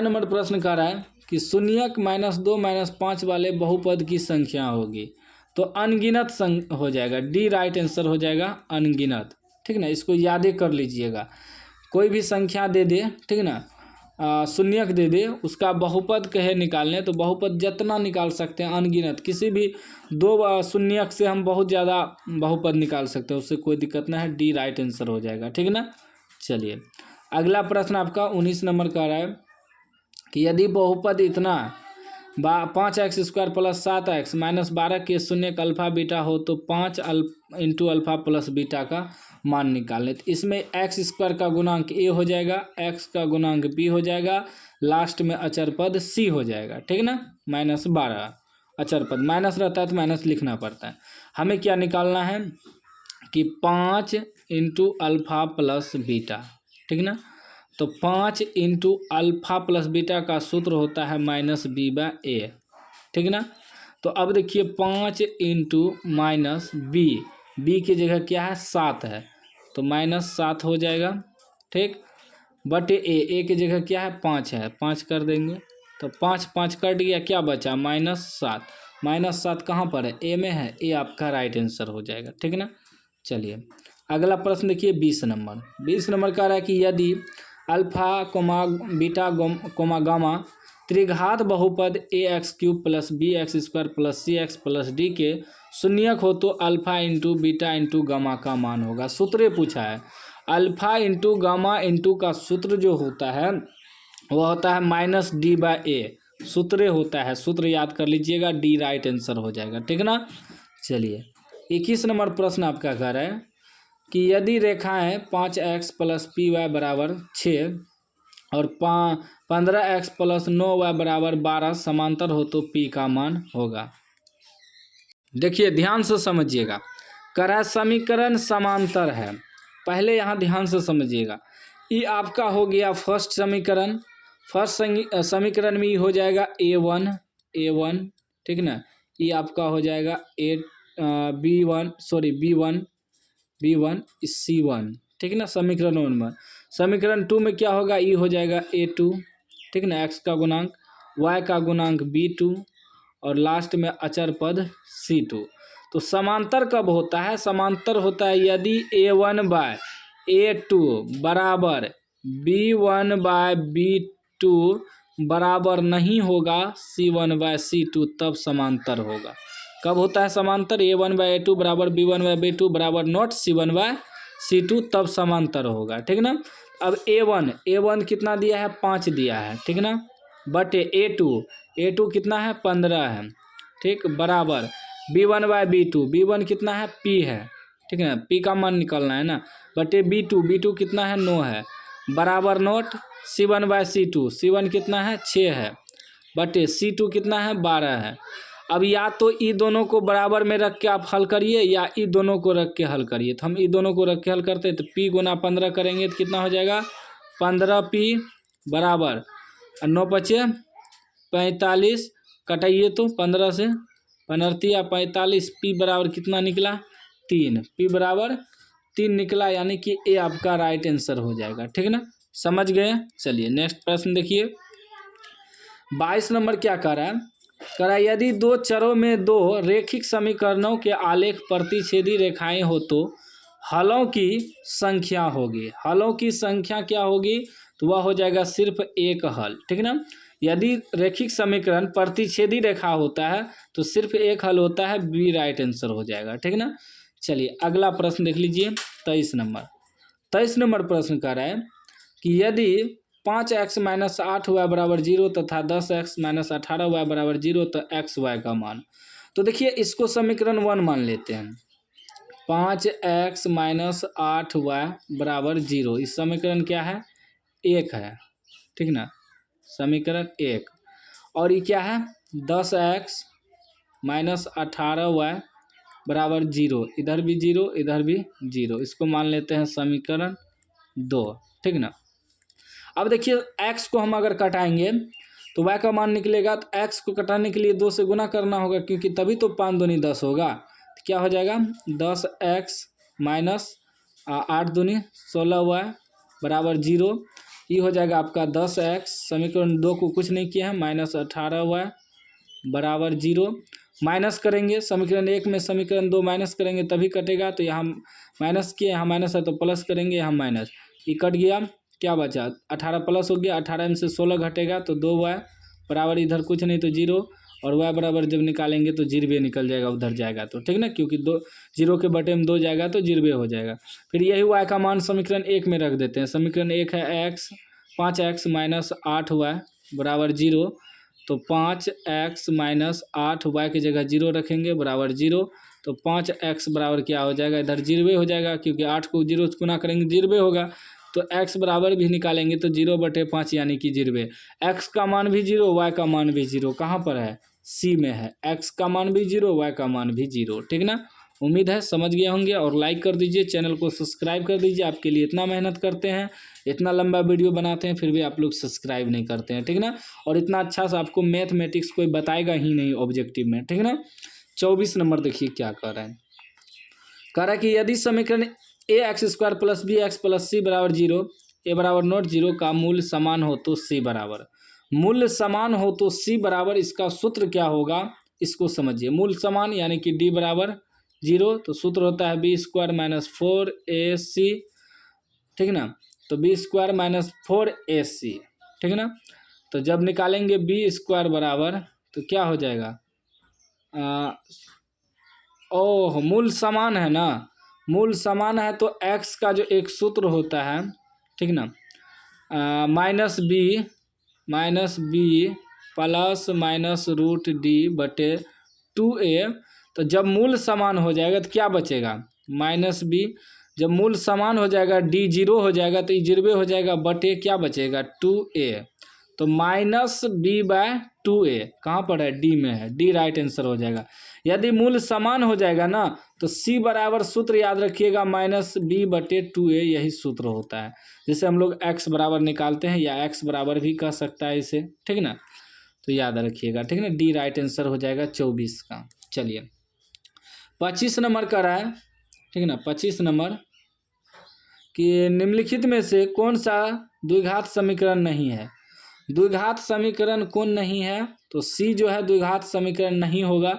नंबर प्रश्न कर रहा है कि शून्यक -2 -5 वाले बहुपद की संख्या होगी, तो अनगिनत हो जाएगा, डी राइट आंसर हो जाएगा अनगिनत, ठीक ना। इसको याद कर लीजिएगा, कोई भी संख्या दे दे, ठीक ना, शून्यक दे दे, उसका बहुपद कहे निकालने, तो बहुपद जितना निकाल सकते हैं अनगिनत, किसी भी 2 शून्यक से हम बहुत ज़्यादा बहुपद निकाल सकते हैं, उससे कोई दिक्कत ना है, डी राइट आंसर हो जाएगा, ठीक ना। चलिए अगला प्रश्न आपका 19 नंबर का रहा है कि यदि बहुपद इतना 5x² + 7x -12 के शून्यक अल्फा बीटा हो तो 5 इंटू अल्फा प्लस बीटा का मान निकालें। तो इसमें x² का गुणांक a हो जाएगा, x का गुणांक b हो जाएगा, लास्ट में अचर पद c हो जाएगा, ठीक ना, -12, अचर पद, माइनस रहता है तो माइनस लिखना पड़ता है। हमें क्या निकालना है कि 5 इंटू अल्फ़ा प्लस बीटा, ठीक ना। तो 5 इंटू अल्फ़ा प्लस बीटा का सूत्र होता है माइनस बी बाय ए, ठीक ना। तो अब देखिए 5 इंटू माइनस बी की जगह क्या है 7 है, तो -7 हो जाएगा, ठीक। बटे ए की जगह क्या है 5 है, 5 कर देंगे तो 5 5 कट गया, क्या बचा -7। -7 कहाँ पर है, ए में है, ए आपका राइट आंसर हो जाएगा, ठीक ना। चलिए अगला प्रश्न देखिए 20 नंबर कह रहा है कि यदि alpha comma beta comma gamma त्रिघात बहुपद ax³ plus bx² plus cx plus d के शून्यक हो तो alpha into beta into gamma का मान होगा। सूत्र पूछा है, अल्फा इंटू गामा इंटू का सूत्र जो होता है वह होता है -d/a, सूत्र होता है, सूत्र याद कर लीजिएगा, डी राइट आंसर हो जाएगा, ठीक ना। चलिए 21 नंबर प्रश्न आपका कह रहा है कि यदि रेखाएं 5x प्लस py बराबर 6 और 15x प्लस 9y बराबर 12 समांतर हो तो p का मान होगा। देखिए ध्यान से समझिएगा, कह रहा है समीकरण समांतर है। पहले यहाँ ध्यान से समझिएगा, ये आपका हो गया फर्स्ट समीकरण। फर्स्ट समीकरण में ये हो जाएगा a1, ठीक ना। ये आपका हो जाएगा b1 c1, ठीक ना, समीकरण 1 में। समीकरण 2 में क्या होगा, ये हो जाएगा a2, ठीक ना, x का गुणांक, y का गुणांक b2 और लास्ट में अचर पद c2। तो समांतर कब होता है, समांतर होता है यदि a1/a2 बराबर b1/b2 बराबर नहीं होगा c1/c2, तब समांतर होगा। कब होता है समांतर, a1/a2 बराबर b1/b2 बराबर नॉट c1/c2, तब समांतर होगा, ठीक ना। अब a1 कितना दिया है 5 दिया है, ठीक ना, बटे a2 कितना है 15 है, ठीक, बराबर b1/b2 कितना है p है, ठीक है, p का मान निकालना है ना, बटे b2 कितना है 9 है, बराबर नोट c1/c2 कितना है 6 है, बटे c2 कितना है 12 है। अब या तो ई दोनों को बराबर में रख के आप हल करिए या ई दोनों को रख के हल करिए। तो हम ई दोनों को रख के हल करते हैं तो p गुना 15 करेंगे तो कितना हो जाएगा 15p बराबर 9 बचे 45, कटाइए तो 15 से 45, p बराबर कितना निकला 3, p बराबर 3 निकला, यानी कि ए आपका राइट आंसर हो जाएगा, ठीक ना, समझ गए। चलिए नेक्स्ट प्रश्न देखिए 22 नंबर क्या कह रहा है, कह रहा है यदि दो चरों में दो रेखिक समीकरणों के आलेख प्रतिच्छेदी रेखाएं हो तो हलों की संख्या होगी। हलों की संख्या क्या होगी, तो वह हो जाएगा सिर्फ एक हल, ठीक ना। यदि रेखिक समीकरण प्रतिच्छेदी रेखा होता है तो सिर्फ एक हल होता है, बी राइट आंसर हो जाएगा, ठीक ना। चलिए अगला प्रश्न देख लीजिए 23 नंबर प्रश्न कह रहा है कि यदि 5x - 8y बराबर 0 तथा 10x - 18y बराबर 0 तो एक्स वाई का मान। तो देखिए इसको समीकरण 1 मान लेते हैं, 5x - 8y बराबर 0, इस समीकरण क्या है 1 है, ठीक ना, समीकरण 1। और ये क्या है 10x - 18y बराबर 0, इधर भी 0 इधर भी 0, इसको मान लेते हैं समीकरण 2, ठीक ना। अब देखिए x को हम अगर कटाएंगे तो y का मान निकलेगा, तो x को कटाने के लिए 2 से गुना करना होगा, क्योंकि तभी तो 5 दूनी 10 होगा। तो क्या हो जाएगा 10x - 8 दूनी 16y बराबर 0, ये हो जाएगा आपका 10x, समीकरण 2 को कुछ नहीं किया है, -18y बराबर 0। माइनस करेंगे समीकरण 1 में, समीकरण 2 माइनस करेंगे तभी कटेगा, तो यहाँ माइनस किए, यहाँ माइनस है तो प्लस करेंगे, यहाँ माइनस, ये कट गया, क्या बचा 18 प्लस हो गया, 18 में से 16 घटेगा तो 2y बराबर इधर कुछ नहीं तो 0, और y बराबर जब निकालेंगे तो 0 निकल जाएगा, उधर जाएगा तो, ठीक ना, क्योंकि 0 के बटे में 2 जाएगा तो 0 हो जाएगा। फिर यही y का मान समीकरण 1 में रख देते हैं, समीकरण 1 है 5x - 8y बराबर 0, तो 5x - 8y की जगह 0 रखेंगे बराबर 0, तो 5x बराबर क्या हो जाएगा, इधर 0 हो जाएगा, क्योंकि 8 को 0 से गुना करेंगे 0 होगा, तो x बराबर भी निकालेंगे तो 0/5 यानी कि 0। x का मान भी 0, y का मान भी 0, कहाँ पर है सी में है, एक्स का मान भी 0, वाई का मान भी 0। ठीक ना, उम्मीद है समझ गए होंगे। और लाइक कर दीजिए, चैनल को सब्सक्राइब कर दीजिए। आपके लिए इतना मेहनत करते हैं, इतना लंबा वीडियो बनाते हैं, फिर भी आप लोग सब्सक्राइब नहीं करते हैं। ठीक ना, और इतना अच्छा सा आपको मैथमेटिक्स कोई बताएगा ही नहीं ऑब्जेक्टिव में। ठीक ना, 24 नंबर देखिए क्या कह रहा है। कह रहा है कि यदि समीकरण A X square plus B X plus C बराबर 0, ए बराबर नॉट 0 का मूल्य समान हो तो सी बराबर, मूल्य समान हो तो सी बराबर, इसका सूत्र क्या होगा इसको समझिए। मूल्य समान यानी कि डी बराबर 0, तो सूत्र होता है बी स्क्वायर माइनस 4ac। ठीक ना, तो बी स्क्वायर माइनस 4ac। ठीक ना, तो जब निकालेंगे बी स्क्वायर बराबर तो क्या हो जाएगा, ओह मूल समान है ना, मूल समान है तो x का जो एक सूत्र होता है, ठीक ना, minus B plus minus root D बटे 2a। तो जब मूल समान हो जाएगा तो क्या बचेगा, माइनस बी, जब मूल समान हो जाएगा डी 0 हो जाएगा तो ये 0 हो जाएगा, बटे क्या बचेगा 2a। तो माइनस बी बाय 2a कहाँ पर है, डी में है, डी राइट आंसर हो जाएगा। यदि मूल्य समान हो जाएगा ना तो c बराबर सूत्र याद रखिएगा माइनस बी बटे 2a, यही सूत्र होता है। जैसे हम लोग x बराबर निकालते हैं या x बराबर भी कह सकता है इसे। ठीक ना, तो याद रखिएगा। ठीक ना, डी राइट आंसर हो जाएगा 24 का। चलिए 25 नंबर का रहा है। ठीक ना, 25 नंबर कि निम्नलिखित में से कौन सा द्विघात समीकरण नहीं है। द्विघात समीकरण कौन नहीं है, तो सी जो है द्विघात समीकरण नहीं होगा,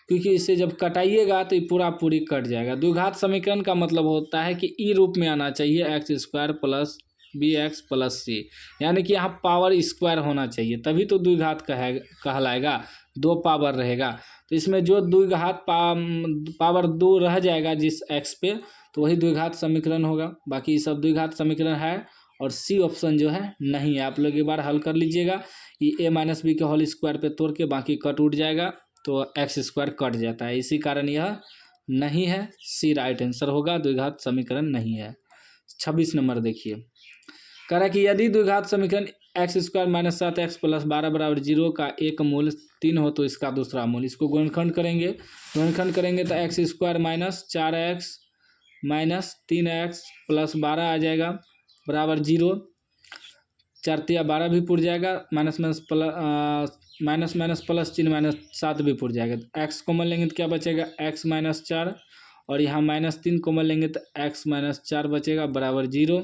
क्योंकि इसे जब कटाइएगा तो ये पूरा पूरी कट जाएगा। द्विघात समीकरण का मतलब होता है कि ई रूप में आना चाहिए, X square plus B X plus C, यानी कि यहाँ पावर स्क्वायर होना चाहिए, तभी तो द्विघात कहलाएगा, 2 पावर रहेगा। तो इसमें जो द्विघात पावर 2 रह जाएगा जिस एक्स पे, तो वही द्विघात समीकरण होगा। बाकी सब द्विघात समीकरण है, और सी ऑप्शन जो है नहीं है। आप लोग एक बार हल कर लीजिएगा, ये a माइनस बी के होल स्क्वायर पे तोड़ के बाकी कट उठ जाएगा, तो एक्स स्क्वायर कट जाता है, इसी कारण यह नहीं है, सी राइट आंसर होगा, द्विघात समीकरण नहीं है। 26 नंबर देखिए, कह रहा है कि यदि द्विघात समीकरण x square minus 7x plus 12 बराबर 0 का एक मूल 3 हो तो इसका दूसरा मूल, इसको गुणनखंड करेंगे तो x square minus 4x minus 3x plus 12 आ जाएगा बराबर 0, 4 तिया 12 भी पुर जाएगा, माइनस माइनस प्लस चिन्ह माइनस 7 भी पुर जाएगा। तो एक्स कॉमन लेंगे तो क्या बचेगा, एक्स माइनस 4, और यहाँ -3 कॉमन लेंगे तो एक्स माइनस 4 बचेगा बराबर 0।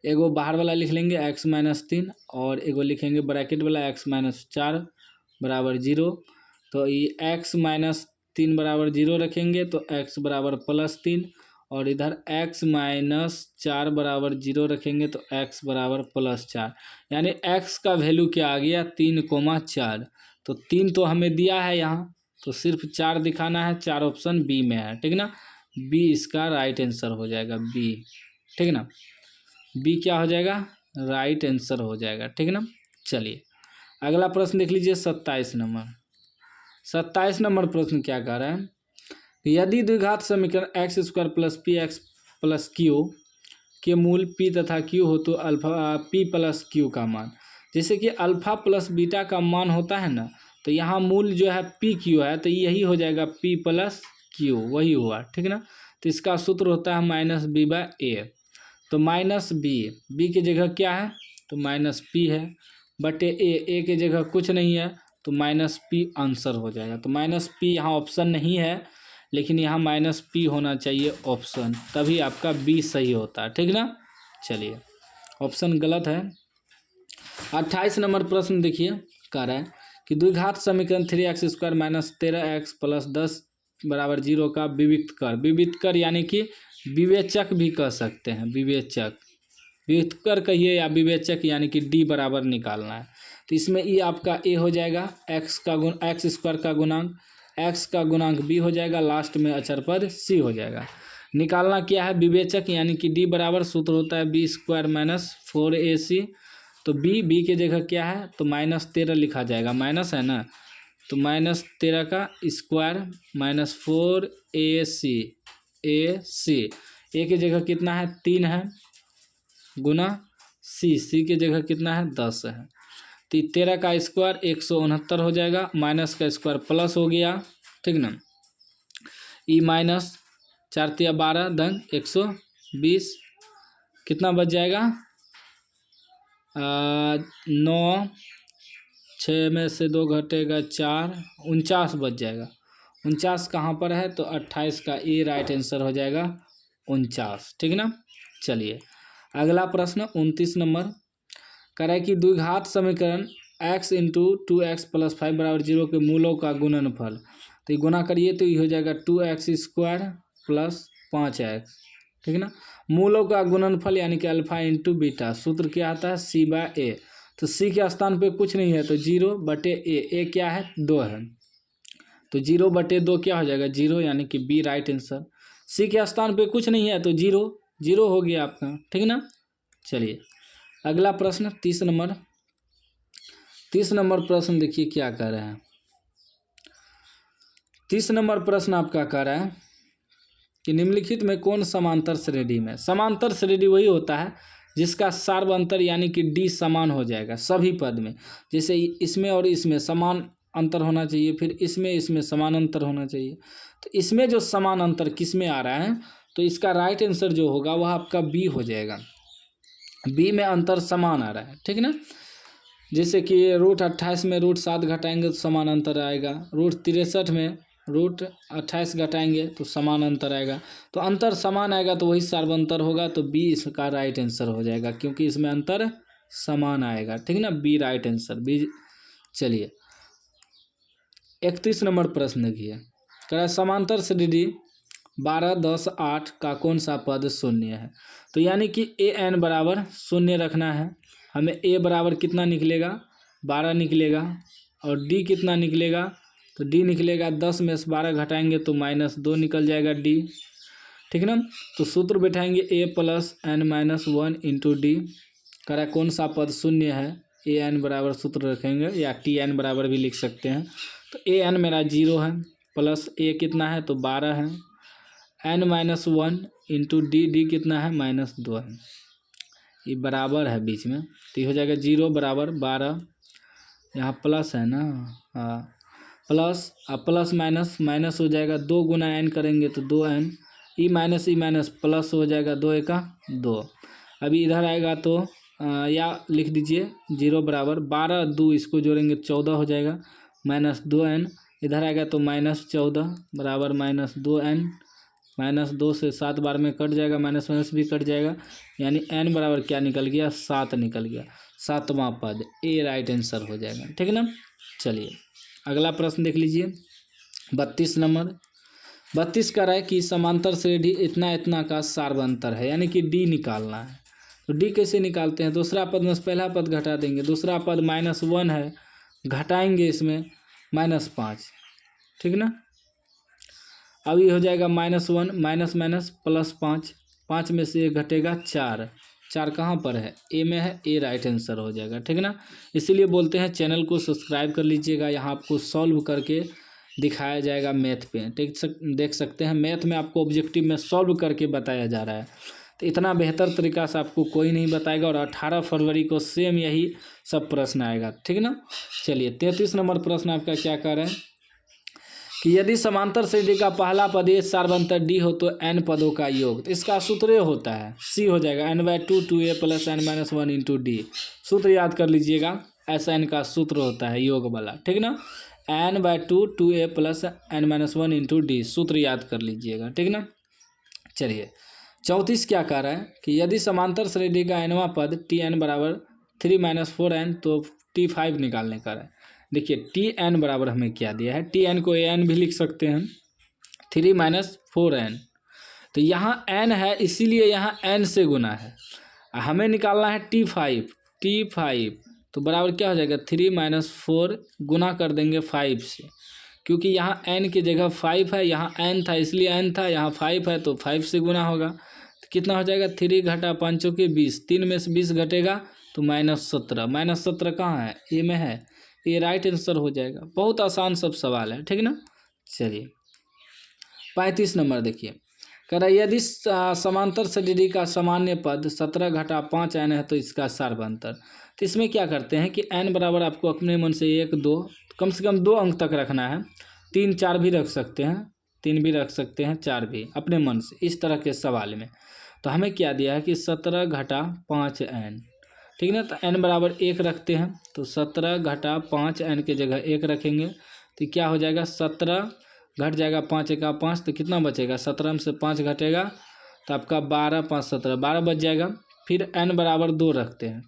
एगो बाहर वाला लिख लेंगे x-3, और एगो लिखेंगे ब्रैकेट वाला x-4 बराबर 0। तो ये x-3 बराबर 0 रखेंगे तो x बराबर +3, और इधर x-4 बराबर 0 रखेंगे तो x बराबर +4, यानी x का वैल्यू क्या आ गया 3,4। तो 3 तो हमें दिया है यहाँ, तो सिर्फ 4 दिखाना है, 4 ऑप्शन बी में है। ठीक ना, बी इसका राइट आंसर हो जाएगा, बी। ठीक ना, बी क्या हो जाएगा, राइट आंसर हो जाएगा। ठीक ना, चलिए अगला प्रश्न देख लीजिए 27 नंबर। 27 नंबर प्रश्न क्या कह रहा है, यदि द्विघात समीकरण x square plus P x plus Q के मूल पी तथा क्यू हो तो अल्फा पी प्लस क्यू का मान, जैसे कि अल्फा प्लस बीटा का मान होता है ना, तो यहाँ मूल जो है पी क्यू है, तो यही हो जाएगा पी प्लस क्यू, वही हुआ। ठीक ना, तो इसका सूत्र होता है -b/a। तो -b की जगह क्या है, तो -p है, बटे a की जगह कुछ नहीं है, तो -p आंसर हो जाएगा। तो -p यहाँ ऑप्शन नहीं है, लेकिन यहाँ -p होना चाहिए ऑप्शन, तभी आपका b सही होता है। ठीक ना, चलिए ऑप्शन गलत है। 28 नंबर प्रश्न देखिए, कह रहा है कि द्विघात समीकरण 3x square minus 13x plus 10 बराबर 0 का विविक्त कर यानी कि विवेचक भी कह सकते हैं, विविक्त कर कहिए या विवेचक, यानी कि डी बराबर निकालना है। तो इसमें ई आपका ए हो जाएगा, एक्स स्क्वायर का गुणांक, एक्स का गुणांक बी हो जाएगा, लास्ट में अचर पद सी हो जाएगा। निकालना क्या है, विवेचक, यानी कि डी बराबर सूत्र होता है बी स्क्वायर माइनस 4ac। तो बी के जगह क्या है, तो -13 लिखा जाएगा, माइनस है ना, तो -13 का स्क्वायर माइनस 4ac, ए की जगह कितना है 3 है, गुना सी की जगह कितना है 10 है। तो 13 का स्क्वायर 169 हो जाएगा, माइनस का स्क्वायर प्लस हो गया, ठीक ना। ई माइनस 4 तिया 12 दंग 120, कितना बच जाएगा 9, 6 में से 2 घटेगा 4, 49 बच जाएगा। 49 कहाँ पर है, तो 28 का ए राइट आंसर हो जाएगा 49, ठीक ना। चलिए अगला प्रश्न 29 नंबर कह रहा है कि द्विघात समीकरण x इंटू 2x प्लस 5 बराबर 0 के मूलों का गुणनफल, तो ये गुना करिए तो ये हो जाएगा 2x स्क्वायर प्लस 5x, ठीक ना। मूलों का गुणनफल यानी कि अल्फा इंटू बीटा, सूत्र क्या आता है c/a, तो c के स्थान पे कुछ नहीं है तो 0/a, a क्या है 2 है, तो 0/2 क्या हो जाएगा 0, यानी कि बी राइट आंसर। c के स्थान पे कुछ नहीं है तो 0 हो गया आपका, ठीक ना। चलिए अगला प्रश्न 30 नंबर प्रश्न देखिए क्या कह रहे हैं। 30 नंबर प्रश्न आपका कह रहा है कि निम्नलिखित में कौन समांतर श्रेणी में, समांतर श्रेणी वही होता है जिसका सार्व अंतर यानी कि d समान हो जाएगा सभी पद में, जैसे इसमें और इसमें समान अंतर होना चाहिए, फिर इसमें समान अंतर होना चाहिए। तो इसमें जो समान अंतर किस में आ रहा है, तो इसका राइट आंसर जो होगा वह आपका बी हो जाएगा, बी में अंतर समान आ रहा है, ठीक ना। जैसे कि √28 में √7 घटाएंगे तो समान अंतर आएगा, √63 में √28 घटाएंगे तो समान अंतर आएगा, तो अंतर समान आएगा तो वही सार्वंतर होगा, तो बी इसका राइट आंसर हो जाएगा क्योंकि इसमें अंतर समान आएगा, ठीक ना, बी राइट आंसर बी। चलिए 31 नंबर प्रश्न देखिए, कह रहा है समांतर श्रेणी 12, 10, 8 का कौन सा पद शून्य है, तो यानी कि an बराबर शून्य रखना है हमें। a बराबर कितना निकलेगा 12 निकलेगा, और d कितना निकलेगा, तो d निकलेगा 10 में से 12 घटाएंगे तो -2 निकल जाएगा d, ठीक ना। तो सूत्र बैठाएंगे a plus n-1 into D, कह रहा है कौन सा पद शून्य है, an बराबर सूत्र रखेंगे या tn बराबर भी लिख सकते हैं, तो an मेरा 0 है, प्लस a कितना है तो 12 है, n-1 इंटू डी कितना है -2 है, ये बराबर है बीच में, तो ये हो जाएगा 0 बराबर 12, यहाँ प्लस है ना, हाँ प्लस, अब प्लस माइनस हो जाएगा, 2 गुना n करेंगे तो 2n, ई माइनस प्लस हो जाएगा, 2 एका 2, अभी इधर आएगा तो या लिख दीजिए 0 बराबर 12, 2 इसको जोड़ेंगे 14 हो जाएगा, -2n, इधर आएगा तो -14 बराबर -2n, -2 से 7 बार में कट जाएगा, माइनस भी कट जाएगा, यानी n बराबर क्या निकल गया 7 निकल गया, 7वां पद ए राइट आंसर हो जाएगा, ठीक ना। चलिए अगला प्रश्न देख लीजिए 32 नंबर, 32 कह रहा है कि समांतर श्रेणी इतना का सार्वंतर है, यानी कि d निकालना है, तो d कैसे निकालते हैं, दूसरा पद में पहला पद घटा देंगे, दूसरा पद -1 है, घटाएंगे इसमें -5, ठीक ना। अभी हो जाएगा -1 माइनस +5, 5 में से घटेगा 4 कहाँ पर है ए में है, ए राइट आंसर हो जाएगा, ठीक ना। इसीलिए बोलते हैं चैनल को सब्सक्राइब कर लीजिएगा, यहाँ आपको सॉल्व करके दिखाया जाएगा मैथ पे, देख सकते हैं मैथ में आपको ऑब्जेक्टिव में सॉल्व करके बताया जा रहा है, तो इतना बेहतर तरीका से आपको कोई नहीं बताएगा, और 18 फरवरी को सेम यही सब प्रश्न आएगा, ठीक ना। चलिए 33 नंबर प्रश्न आपका क्या कह रहे हैं कि यदि समांतर श्रेणी का पहला पद ए सार्वंतर डी हो तो n पदों का योग, तो इसका सूत्र होता है c हो जाएगा n/2 2a plus n-1 into D, सूत्र याद कर लीजिएगा, ऐसा n का सूत्र होता है योग वाला, ठीक ना, n/2 2a plus n-1 into D, सूत्र याद कर लीजिएगा, ठीक ना। चलिए 34 क्या कह रहा है कि यदि समांतर श्रेणी का nवां पद tn बराबर 3 - 4n तो t5 निकालने का है। देखिए tn बराबर हमें क्या दिया है, tn को an भी लिख सकते हैं, 3 - 4n, तो यहाँ n है इसीलिए यहाँ n से गुना है, हमें निकालना है t5 तो बराबर क्या हो जाएगा 3 - 4 गुना कर देंगे 5 से, क्योंकि यहाँ n की जगह 5 है, यहाँ n था इसलिए n था, यहाँ 5 है तो 5 से गुना होगा, तो कितना हो जाएगा 3 घटा 5 के 20, 3 में से 20 घटेगा तो -17, -17 कहाँ है ए में है, ये राइट आंसर हो जाएगा, बहुत आसान सब सवाल है, ठीक ना। चलिए 35 नंबर देखिए, कह रहा है यदि समांतर सदिश का सामान्य पद 17 घटा 5 n है तो इसका सार्वंतर। तो इसमें क्या करते हैं कि n बराबर आपको अपने मन से 1 2 कम से कम 2 अंक तक रखना है। 3 4 भी रख सकते हैं, 3 भी रख सकते हैं, 4 भी अपने मन से, इस तरह के सवाल में। तो हमें क्या दिया है कि 17 घटा 5 n, ठीक है ना। तो n बराबर 1 रखते हैं, तो 17 घटा 5 n के जगह 1 रखेंगे तो क्या हो जाएगा, 17 घट जाएगा 5 एका 5, तो कितना बचेगा, 17 में से 5 घटेगा तो आपका 12 5 17 12 बच जाएगा। फिर n बराबर 2 रखते हैं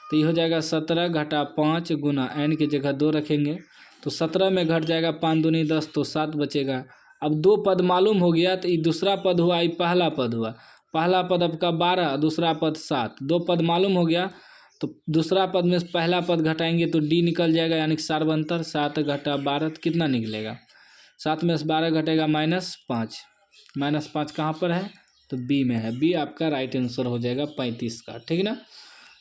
तो ये हो जाएगा 17 घटा 5 गुना n की जगह 2 रखेंगे तो 17 में घट जाएगा 5 दूनी 10 तो 7 बचेगा। अब 2 पद मालूम हो गया तो ये दूसरा पद हुआ, ये पहला पद हुआ। पहला पद आपका 12, दूसरा पद 7, 2 पद मालूम हो गया तो दूसरा पद में पहला पद घटाएंगे तो d निकल जाएगा, यानी कि सार्वंतर 7 घटा 12 तो कितना निकलेगा, 7 में से 12 घटेगा -5, -5 कहाँ पर है तो बी में है। बी आपका राइट आंसर हो जाएगा 35 का, ठीक है ना।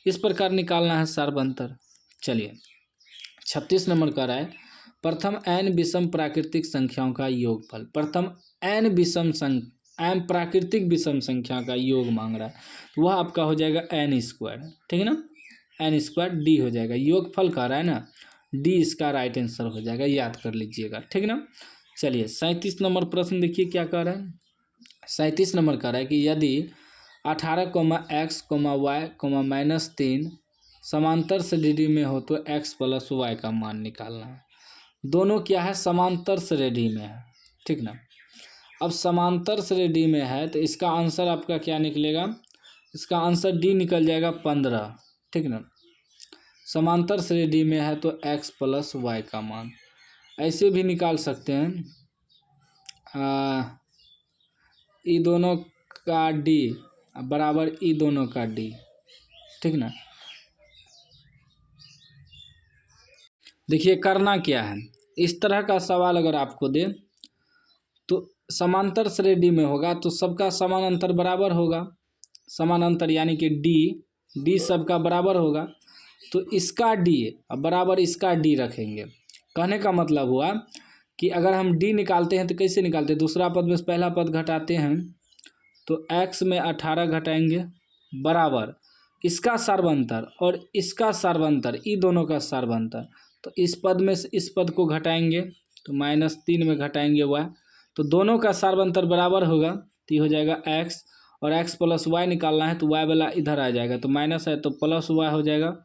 इस प्रकार निकालना है सार्वंतर। चलिए 36 नंबर का रहा है प्रथम n विषम प्राकृतिक संख्याओं का योगफल। प्रथम n प्राकृतिक विषम संख्या का योग मांग रहा है, वह आपका हो जाएगा n², ठीक है ना, n² d हो जाएगा। योगफल कह रहा है ना, d इसका राइट आंसर हो जाएगा, याद कर लीजिएगा, ठीक है ना। चलिए 37 नंबर प्रश्न देखिए क्या कह रहा है। 37 नंबर कह रहा है कि यदि 18, x, y, -3 समांतर श्रेणी में हो तो x + y का मान निकालना है। दोनों क्या है, समांतर श्रेणी में है, ठीक ना। अब समांतर श्रेणी में है तो इसका आंसर आपका क्या निकलेगा, इसका आंसर डी निकल जाएगा 15, ठीक ना। समांतर श्रेणी में है तो x + y का मान ऐसे भी निकाल सकते हैं, ई दोनों का डी बराबर ई दोनों का डी, ठीक ना। देखिए करना क्या है, इस तरह का सवाल अगर आपको दे तो समांतर श्रेणी में होगा तो सबका समानांतर बराबर होगा, समानांतर यानी कि डी सबका बराबर होगा तो इसका डी बराबर इसका डी रखेंगे। कहने का मतलब हुआ कि अगर हम डी निकालते हैं तो कैसे निकालते हैं, दूसरा पद में पहला पद घटाते हैं तो x में 18 घटाएंगे बराबर इसका सार्वंतर और इसका सार्वंतर, ई दोनों का सार्वंतर, तो इस पद में से इस पद को घटाएंगे तो -3 में घटाएंगे y, तो दोनों का सार्वंतर बराबर होगा तो ये हो जाएगा x, और x + y निकालना है तो y वाला इधर आ जाएगा तो माइनस है तो प्लस y हो जाएगा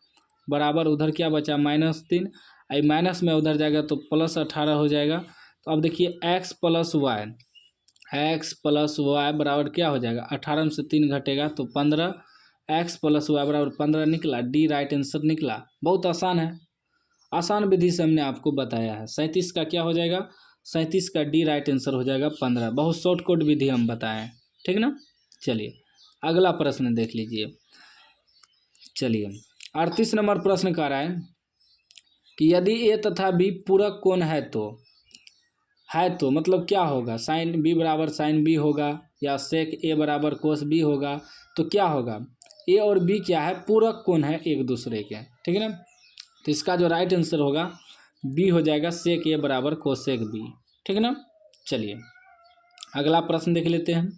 बराबर, उधर क्या बचा -3, आई माइनस में उधर जाएगा तो +18 हो जाएगा। तो अब देखिए x + y बराबर क्या हो जाएगा, 18 में से 3 घटेगा तो 15, x + y बराबर 15 निकला, डी राइट आंसर निकला। बहुत आसान है, आसान विधि से हमने आपको बताया है। 37 का क्या हो जाएगा, 37 का डी राइट आंसर हो जाएगा 15। बहुत शॉर्टकट विधि हम बताएं, ठीक ना। चलिए अगला प्रश्न देख लीजिए। चलिए 38 नंबर प्रश्न कह रहा है कि यदि ए तथा बी पूरक कोण है तो मतलब क्या होगा, साइन बी बराबर साइन बी होगा या सेक ए बराबर कोस बी होगा, तो क्या होगा, ए और बी क्या है, पूरक कोण है एक दूसरे के, ठीक है ना। तो इसका जो राइट आंसर होगा बी हो जाएगा, सेक ए बराबर कोसेक बी, ठीक है ना। चलिए अगला प्रश्न देख लेते हैं।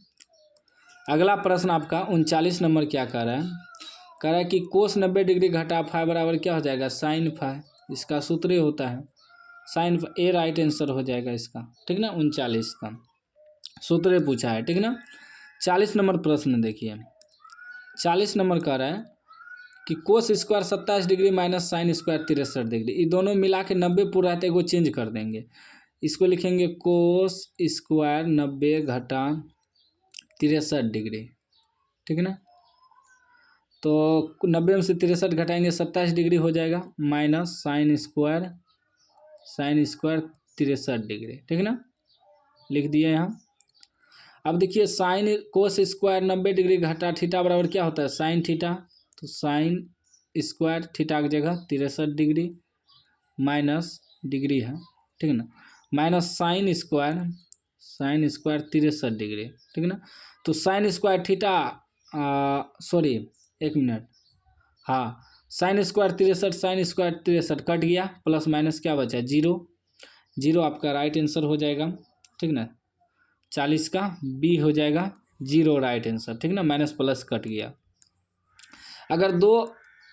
अगला प्रश्न आपका 39 नंबर क्या कह रहा है कि कोस 90 डिग्री घटा फाई बराबर क्या हो जाएगा, साइन फाई, इसका सूत्र ही होता है साइन, ए राइट आंसर हो जाएगा इसका, ठीक ना। 39 का सूत्र पूछा है, ठीक ना। 40 नंबर प्रश्न देखिए। 40 नंबर कह रहा है कि cos square 27 degree minus sine square 63 degree, ये दोनों मिला के 90 पूरा है तो एगो चेंज कर देंगे, इसको लिखेंगे कोस स्क्वायर 90 घटा 63 डिग्री, ठीक है ना। तो 90 में से 63 घटाएंगे 27 डिग्री हो जाएगा, माइनस साइन स्क्वायर 63 डिग्री, ठीक है ना, लिख दिए यहाँ। अब देखिए साइन कोस स्क्वायर 90 डिग्री घटा थीटा बराबर क्या होता है, साइन थीटा, तो साइन स्क्वायर थीटा की जगह 63 डिग्री माइनस डिग्री है, ठीक है ना, माइनस साइन स्क्वायर 63 डिग्री, ठीक है ना। तो साइन स्क्वायर थीटा सॉरी एक मिनट, हाँ साइन स्क्वायर 63 कट गया, प्लस माइनस क्या बचा, 0 आपका राइट आंसर हो जाएगा, ठीक ना। 40 का बी हो जाएगा 0 राइट आंसर, ठीक ना, माइनस प्लस कट गया। अगर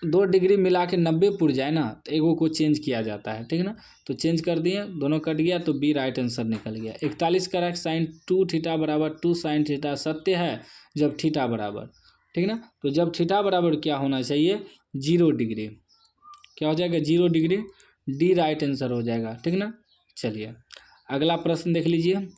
दो डिग्री मिला के 90 पुर जाए ना तो एगो को चेंज किया जाता है, ठीक ना, तो चेंज कर दिए, दोनों कट गया तो बी राइट आंसर निकल गया। 41 करेक्ट, साइन 2 थीटा बराबर 2 साइन थीटा सत्य है जब थीटा बराबर, ठीक ना, तो जब थीटा बराबर क्या होना चाहिए 0 डिग्री, क्या हो जाएगा 0 डिग्री, डी राइट आंसर हो जाएगा, ठीक ना। चलिए अगला प्रश्न देख लीजिए।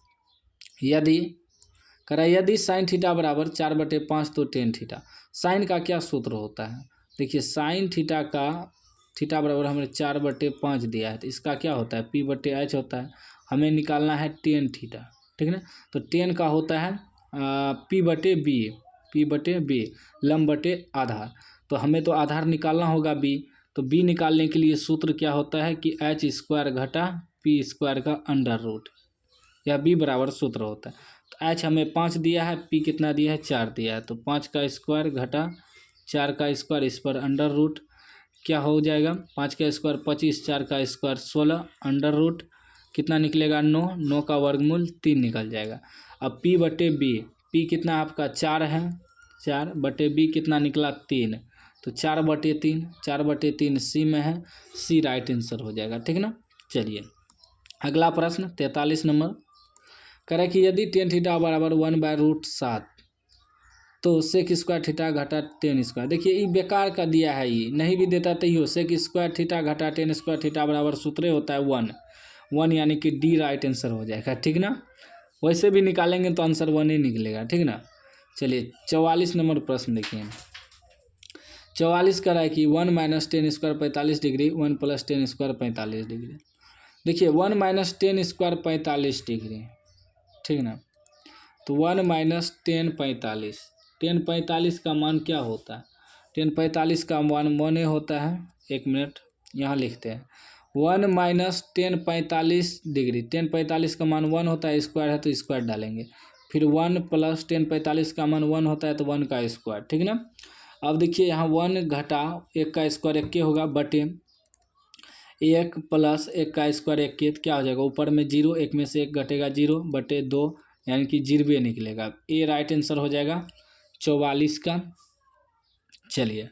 यदि साइन थीटा बराबर 4/5 तो टेन थीटा, साइन का क्या सूत्र होता है। देखिए साइन थीटा का थीटा बराबर हमें 4/5 दिया है, तो इसका क्या होता है P/H होता है, हमें निकालना है टेन थीटा, ठीक ना, तो टेन का होता है P/B लंब बटे आधार, तो हमें तो आधार निकालना होगा B, तो B निकालने के लिए सूत्र क्या होता है कि H² घटा P² का अंडर रूट, या B बराबर सूत्र होता है। तो H हमें 5 दिया है, P कितना दिया है 4 दिया है, तो 5 का स्क्वायर घटा 4 का स्क्वायर, इस पर अंडर रूट क्या हो जाएगा 5 का स्क्वायर 25, 4 का स्क्वायर 16, अंडर रूट कितना निकलेगा 9 का वर्गमूल 3 निकल जाएगा। अब P/B, P कितना आपका 4 है, 4/B कितना निकला 3, तो 4/3 सी में है, सी राइट आंसर हो जाएगा, ठीक ना। चलिए अगला प्रश्न 43 नंबर, करें कि यदि टेन थीटा बराबर 1/√7 तो सेक स्क्वायर थीटा घटा टेन स्क्वायर, देखिए ये बेकार का दिया है, ये नहीं भी देता तो हो, सेक स्क्वायर थीटा घटा टेन स्क्वायर थीटा बराबर सूत्र होता है 1 यानी कि डी राइट आंसर हो जाएगा, ठीक ना, वैसे भी निकालेंगे तो आंसर 1 ही निकलेगा, ठीक ना। चलिए 44 नंबर प्रश्न देखिए। 44 का है कि 1 - 10 स्क्वायर 45 डिग्री, 1 + 10 स्क्वायर 45 डिग्री। देखिए 1 - 10 स्क्वायर 45 डिग्री, ठीक ना, तो 1 - 10 45, 10 45 का मान क्या होता है, 10 45 का मान 1 होता है। एक मिनट यहाँ लिखते हैं, 1 - 10 45 डिग्री, 10 45 का मान 1 होता है, स्क्वायर है तो स्क्वायर डालेंगे, फिर 1 + 10 45 का मान 1 होता है तो 1 का स्क्वायर, ठीक ना। अब देखिए यहाँ 1 घटा 1 का स्क्वायर 1 होगा, बटे 1 + 1 का स्क्वायर 1 क्या हो जाएगा, ऊपर में 0, 1 में से 1 घटेगा 0 बटे 2 यानी कि 0 निकलेगा, ए राइट आंसर हो जाएगा 44 का। चलिए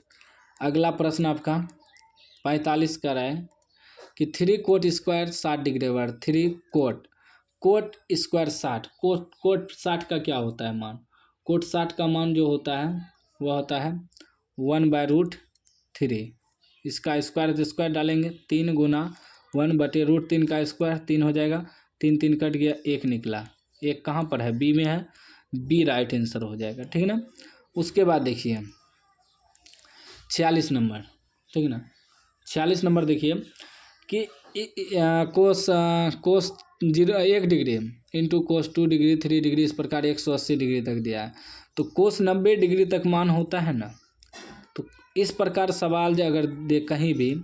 अगला प्रश्न आपका 45 का है कि 3 कोट स्क्वायर 60 डिग्री बराबर 3 कोट स्क्वायर 60, कोट 60 का क्या होता है मान, कोट 60 का मान जो होता है वह होता है 1/√3, इसका स्क्वायर तो स्क्वायर डालेंगे, 3 गुना 1/√3 का स्क्वायर 3 हो जाएगा, 3 3 कट गया 1 निकला, 1 कहाँ पर है बी में है, बी राइट आंसर हो जाएगा, ठीक ना। उसके बाद देखिए 46 नंबर, ठीक ना, 46 नंबर देखिए कि कोस 1 degree into cos 2 degree 3 degree इस प्रकार 180 डिग्री तक दिया है, तो कोस 90 डिग्री तक मान होता है ना, तो इस प्रकार सवाल जो अगर दे कहीं भी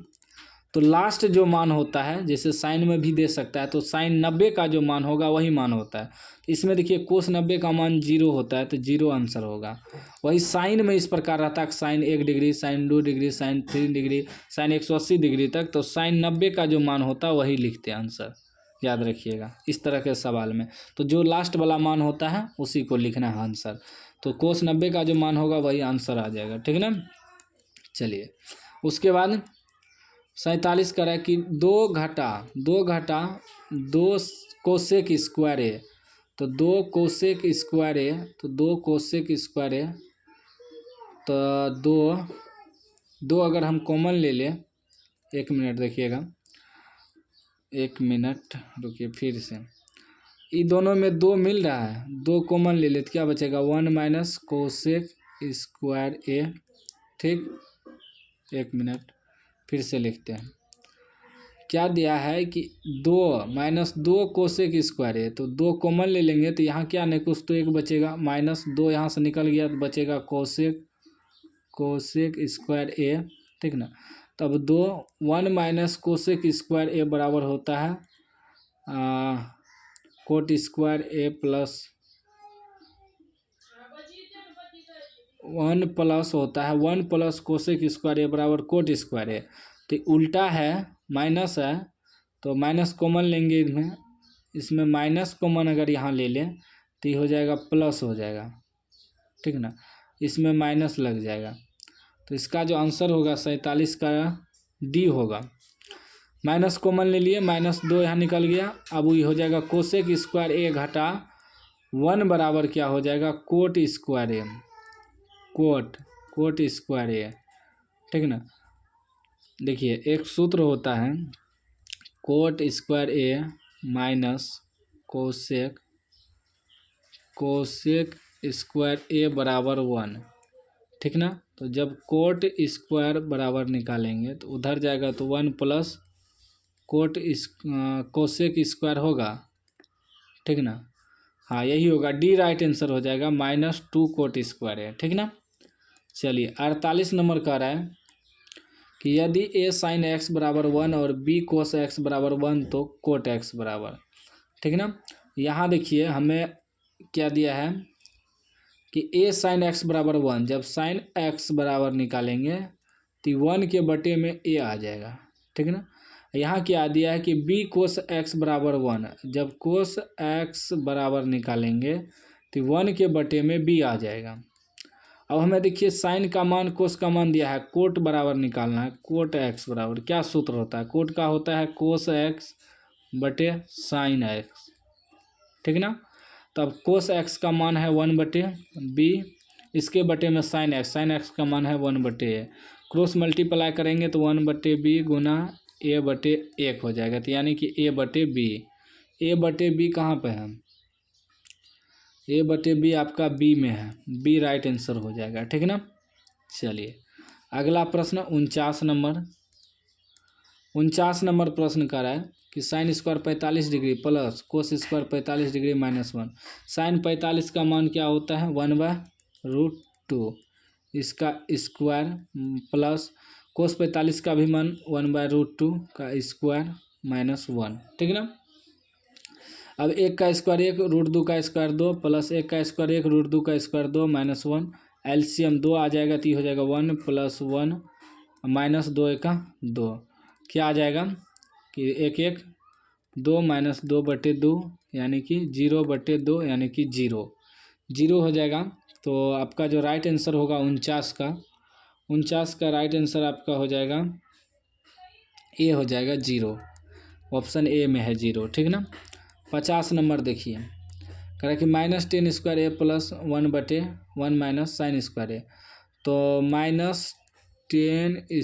तो लास्ट जो मान होता है, जैसे साइन में भी दे सकता है, तो साइन 90 का जो मान होगा वही मान होता है, इसमें देखिए कोस 90 का मान 0 होता है तो 0 आंसर होगा। वही साइन में इस प्रकार रहता है sine 1 degree, sine 2 degree, sine 3 degree, sine 180 degree तक, तो साइन 90 का जो मान होता है वही लिखते हैं आंसर, याद रखिएगा इस तरह के सवाल में, तो जो लास्ट वाला मान होता है उसी को लिखना है आंसर, तो कोस 90 का जो मान होगा वही आंसर आ जाएगा, ठीक ना। चलिए उसके बाद 47 का है कि 2 कोसेक स्क्वायर है, तो 2 कोसेक स्क्वायर है, तो 2 कोसेक स्क्वायर है, तो 2 अगर हम कॉमन ले लें, 1 मिनट देखिएगा, 1 मिनट रुकिए, फिर से ये दोनों में 2 मिल रहा है, 2 कॉमन ले ले तो क्या बचेगा 1 - कोसेक स्क्वायर ए, ठीक, 1 मिनट फिर से लिखते हैं, क्या दिया है कि 2 कोसेक स्क्वायर है, तो 2 कॉमन ले लेंगे तो यहाँ क्या नहीं कुछ तो 1 बचेगा, -2 यहाँ से निकल गया तो बचेगा कोसेक स्क्वायर ए, ठीक ना। तब 1 - कोसेक स्क्वायर ए बराबर होता है कोट स्क्वायर ए प्लस 1 प्लस होता है 1 + कोसेक स्क्वायर ए बराबर कोट स्क्वायर ए, तो उल्टा है माइनस है, तो माइनस कॉमन लेंगे इसमें माइनस कॉमन अगर यहाँ ले लें तो ये हो जाएगा प्लस हो जाएगा, ठीक ना, इसमें माइनस लग जाएगा। तो इसका जो आंसर होगा 47 का डी होगा। माइनस कॉमन ले लिए, -2 यहाँ निकल गया। अब ये हो जाएगा कोसेक स्क्वायर ए घटा 1 बराबर क्या हो जाएगा, कोट स्क्वायर ए, कोट स्क्वायर ए, ठीक ना। देखिए एक सूत्र होता है कोट स्क्वायर ए माइनस कोसेक स्क्वायर ए बराबर 1, ठीक ना। तो जब कोट स्क्वायर बराबर निकालेंगे तो उधर जाएगा तो 1 प्लस कोसेक स्क्वायर होगा, ठीक ना। हाँ यही होगा, डी राइट आंसर हो जाएगा, -2 कोट स्क्वायर है, ठीक ना। चलिए 48 नंबर कह रहा है कि यदि a sin x बराबर 1 और b cos x बराबर 1 तो कोट x बराबर, ठीक ना। यहाँ देखिए हमें क्या दिया है कि a sin x बराबर 1, जब sin x बराबर निकालेंगे तो 1 के बटे में a आ जाएगा, ठीक ना। यहाँ क्या दिया है कि b cos x बराबर 1, जब cos x बराबर निकालेंगे तो 1 के बटे में b आ जाएगा। अब हमें देखिए साइन का मान कोस का मान दिया है, कोट बराबर निकालना है, कोट x बराबर क्या सूत्र होता है, कोट का होता है कोस x बटे साइन x, ठीक ना। तब कोस x का मान है 1 बटे b, इसके बटे में साइन x का मान है 1 बटे a, क्रॉस मल्टीप्लाई करेंगे तो 1 बटे b गुना a बटे 1 हो जाएगा। तो यानी कि a बटे b कहाँ पे है, a बटे b आपका b में है, b राइट आंसर हो जाएगा, ठीक ना। चलिए अगला प्रश्न 49 नंबर प्रश्न कर रहा है कि sine square 45 degree plus cos square 45 degree -1, sine 45 का मान क्या होता है 1/√2, इसका स्क्वायर प्लस कोस 45 का भी मान 1/√2 का स्क्वायर -1, ठीक ना। अब 1 का स्क्वायर 1, √2 का स्क्वायर 2, प्लस 1 का स्क्वायर 1, √2 का स्क्वायर 2, -1, एलसीएम 2 आ जाएगा तो ये हो जाएगा 1 + 1 -2 का 2, क्या आ जाएगा कि 1 1 2 -2 बटे 2 यानी कि 0 बटे 2 यानी कि 0 हो जाएगा। तो आपका जो राइट आंसर होगा 49 का राइट आंसर आपका हो जाएगा ए हो जाएगा 0, ऑप्शन ए में है 0, ठीक ना। 50 नंबर देखिए कह रहा है कि -10 स्क्वायर ए प्लस 1 बटे 1 माइनस साइन स्क्वायर ए, तो -10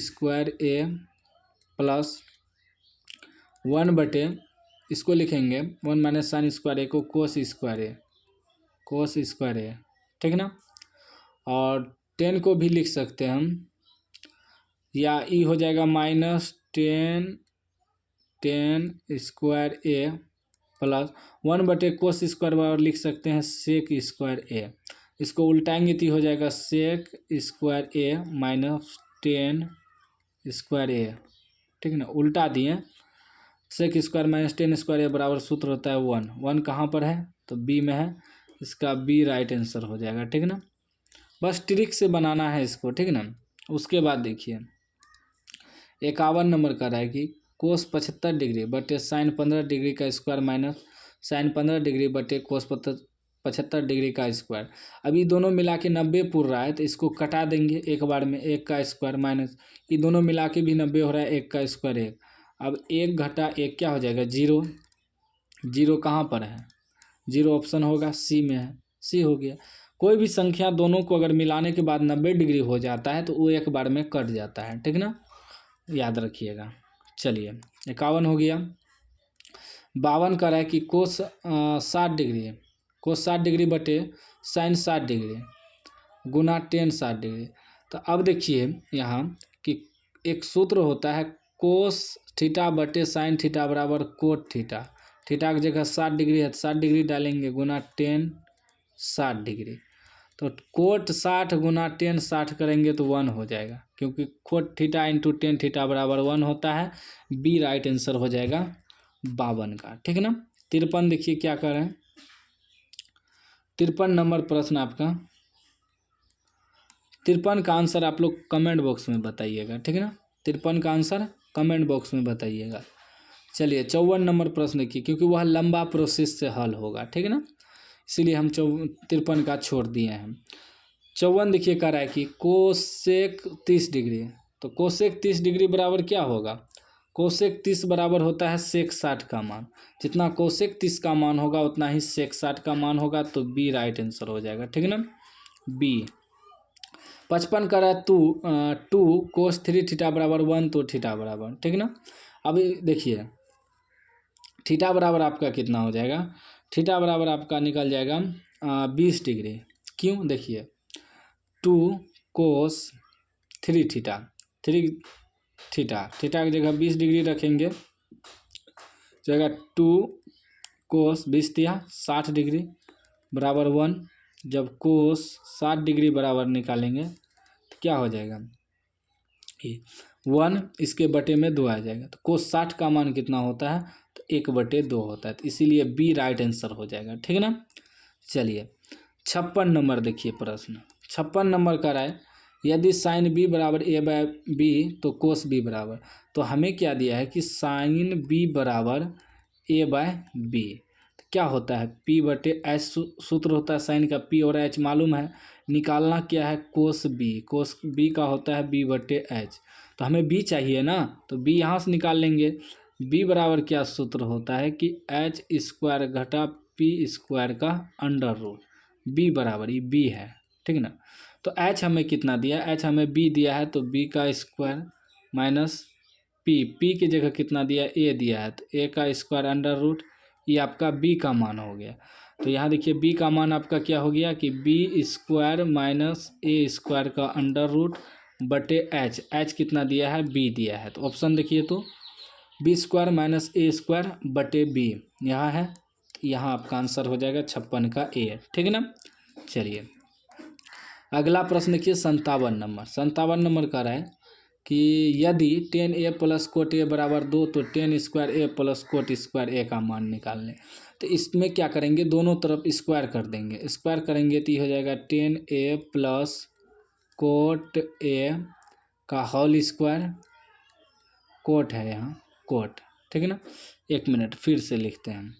स्क्वायर ए प्लस 1 बटे, इसको लिखेंगे 1 माइनस साइन स्क्वायर ए को कोस स्क्वायर ए, ठीक ना। और 10 को भी लिख सकते हैं हम, या ई हो जाएगा -10 स्क्वायर ए प्लस 1 बटे कोस स्क्वायर बराबर लिख सकते हैं सेक स्क्वायर ए, इसको उल्टाएंगे तो हो जाएगा सेक स्क्वायर ए -10 स्क्वायर ए, ठीक ना। उल्टा दिए, सेक स्क्वायर -10 स्क्वायर ए बराबर सूत्र होता है 1 कहाँ पर है तो बी में है, इसका बी राइट आंसर हो जाएगा, ठीक ना। बस ट्रिक से बनाना है इसको, ठीक ना। उसके बाद देखिए 51 नंबर का रहा है कि कोस 75 डिग्री बटे साइन 15 डिग्री का स्क्वायर माइनस साइन 15 डिग्री बटे कोस 75 डिग्री का स्क्वायर। अभी दोनों मिला के 90 पूर रहा है तो इसको कटा देंगे एक बार में, 1 का स्क्वायर माइनस ये दोनों मिला के भी 90 हो रहा है, 1 का स्क्वायर 1, अब 1 घटा 1 क्या हो जाएगा 0 कहाँ पर है, 0 ऑप्शन होगा सी में है, सी हो गया। कोई भी संख्या दोनों को अगर मिलाने के बाद 90 डिग्री हो जाता है तो वो एक बार में कट जाता है, ठीक ना, याद रखिएगा। चलिए 51 हो गया। 52 का रहा है कि कोस 60 डिग्री बटे साइन 60 डिग्री गुना टेन 60 डिग्री। तो अब देखिए यहाँ कि एक सूत्र होता है कोस थीटा बटे साइन थीटा बराबर कोट थीटा, थीटा की जगह 60 डिग्री है तो 60 डिग्री डालेंगे गुना टेन 60 डिग्री, तो कोट 60 गुना टेन 60 करेंगे तो 1 हो जाएगा, क्योंकि cot theta into tan theta बराबर 1 होता है, बी राइट आंसर हो जाएगा 52 का, ठीक है ना। 53 देखिए क्या कर रहे हैं, 53 नंबर प्रश्न आपका, 53 का आंसर आप लोग कमेंट बॉक्स में बताइएगा, ठीक है ना। 53 का आंसर कमेंट बॉक्स में बताइएगा। चलिए 54 नंबर प्रश्न की, क्योंकि वह लंबा प्रोसेस से हल होगा, ठीक है ना। इसीलिए हम 53 का छोड़ दिए हैं। 54 देखिए कह रहा है कि कोसेक 30 डिग्री, तो कोसेक 30 डिग्री बराबर क्या होगा, कोसेक 30 बराबर होता है सेक 60 का मान। जितना कोसेक 30 का मान होगा उतना ही सेक 60 का मान होगा, तो बी राइट आंसर हो जाएगा, ठीक है ना, बी। 55 का रहा है 2 कोस 3 थीटा बराबर 1, तो थीटा बराबर, ठीक है ना। अभी देखिए थीटा बराबर आपका कितना हो जाएगा, थीटा बराबर आपका निकल जाएगा 20 डिग्री। क्यों, देखिए 2 कोस 3 थीटा, 3 थीटा, थीटा की जगह 20 डिग्री रखेंगे, जगह 2 कोस 20 दिया 60 डिग्री बराबर 1। जब कोस 60 डिग्री बराबर निकालेंगे तो क्या हो जाएगा, ये 1 इसके बटे में 2 आ जाएगा, तो कोस 60 का मान कितना होता है, तो 1/2 होता है, तो इसीलिए बी राइट आंसर हो जाएगा, ठीक है ना। चलिए 56 नंबर देखिए प्रश्न, 56 नंबर का है यदि साइन बी बराबर ए बाय बी तो कोस बी बराबर, तो हमें क्या दिया है कि साइन बी बराबर ए बाय बी, तो क्या होता है पी बटे एच सूत्र होता है साइन का, पी और एच मालूम है, निकालना क्या है कोस बी का होता है बी बटे एच, तो हमें बी चाहिए ना, तो बी यहाँ से निकाल लेंगे। बी बराबर क्या सूत्र होता है कि एच स्क्वायर घटा पी स्क्वायर का अंडर रूट, बी बराबर ये बी है, ठीक है ना। तो एच हमें कितना दिया, एच हमें बी दिया है, तो बी का स्क्वायर माइनस पी की जगह कितना दिया, ए दिया है, तो ए का स्क्वायर अंडर रूट, ये आपका बी का मान हो गया। तो यहाँ देखिए बी का मान आपका क्या हो गया कि बी स्क्वायर माइनस ए स्क्वायर का अंडर रूट बटे एच कितना दिया है, बी दिया है, तो ऑप्शन देखिए तो बी स्क्वायर माइनस ए स्क्वायर बटे बी यहाँ है, यहाँ आपका आंसर हो जाएगा 56 का ए, ठीक है ना। चलिए अगला प्रश्न देखिए 57 नंबर का रहा है कि यदि 10a प्लस कोट ए बराबर 2 तो 10 स्क्वायर ए प्लस कोट स्क्वायर ए का मान निकाल लें। तो इसमें क्या करेंगे, दोनों तरफ स्क्वायर कर देंगे, स्क्वायर करेंगे तो ये हो जाएगा 10a प्लस कोट ए का होल स्क्वायर, कोट है यहाँ कोट, ठीक है ना। एक मिनट फिर से लिखते हैं,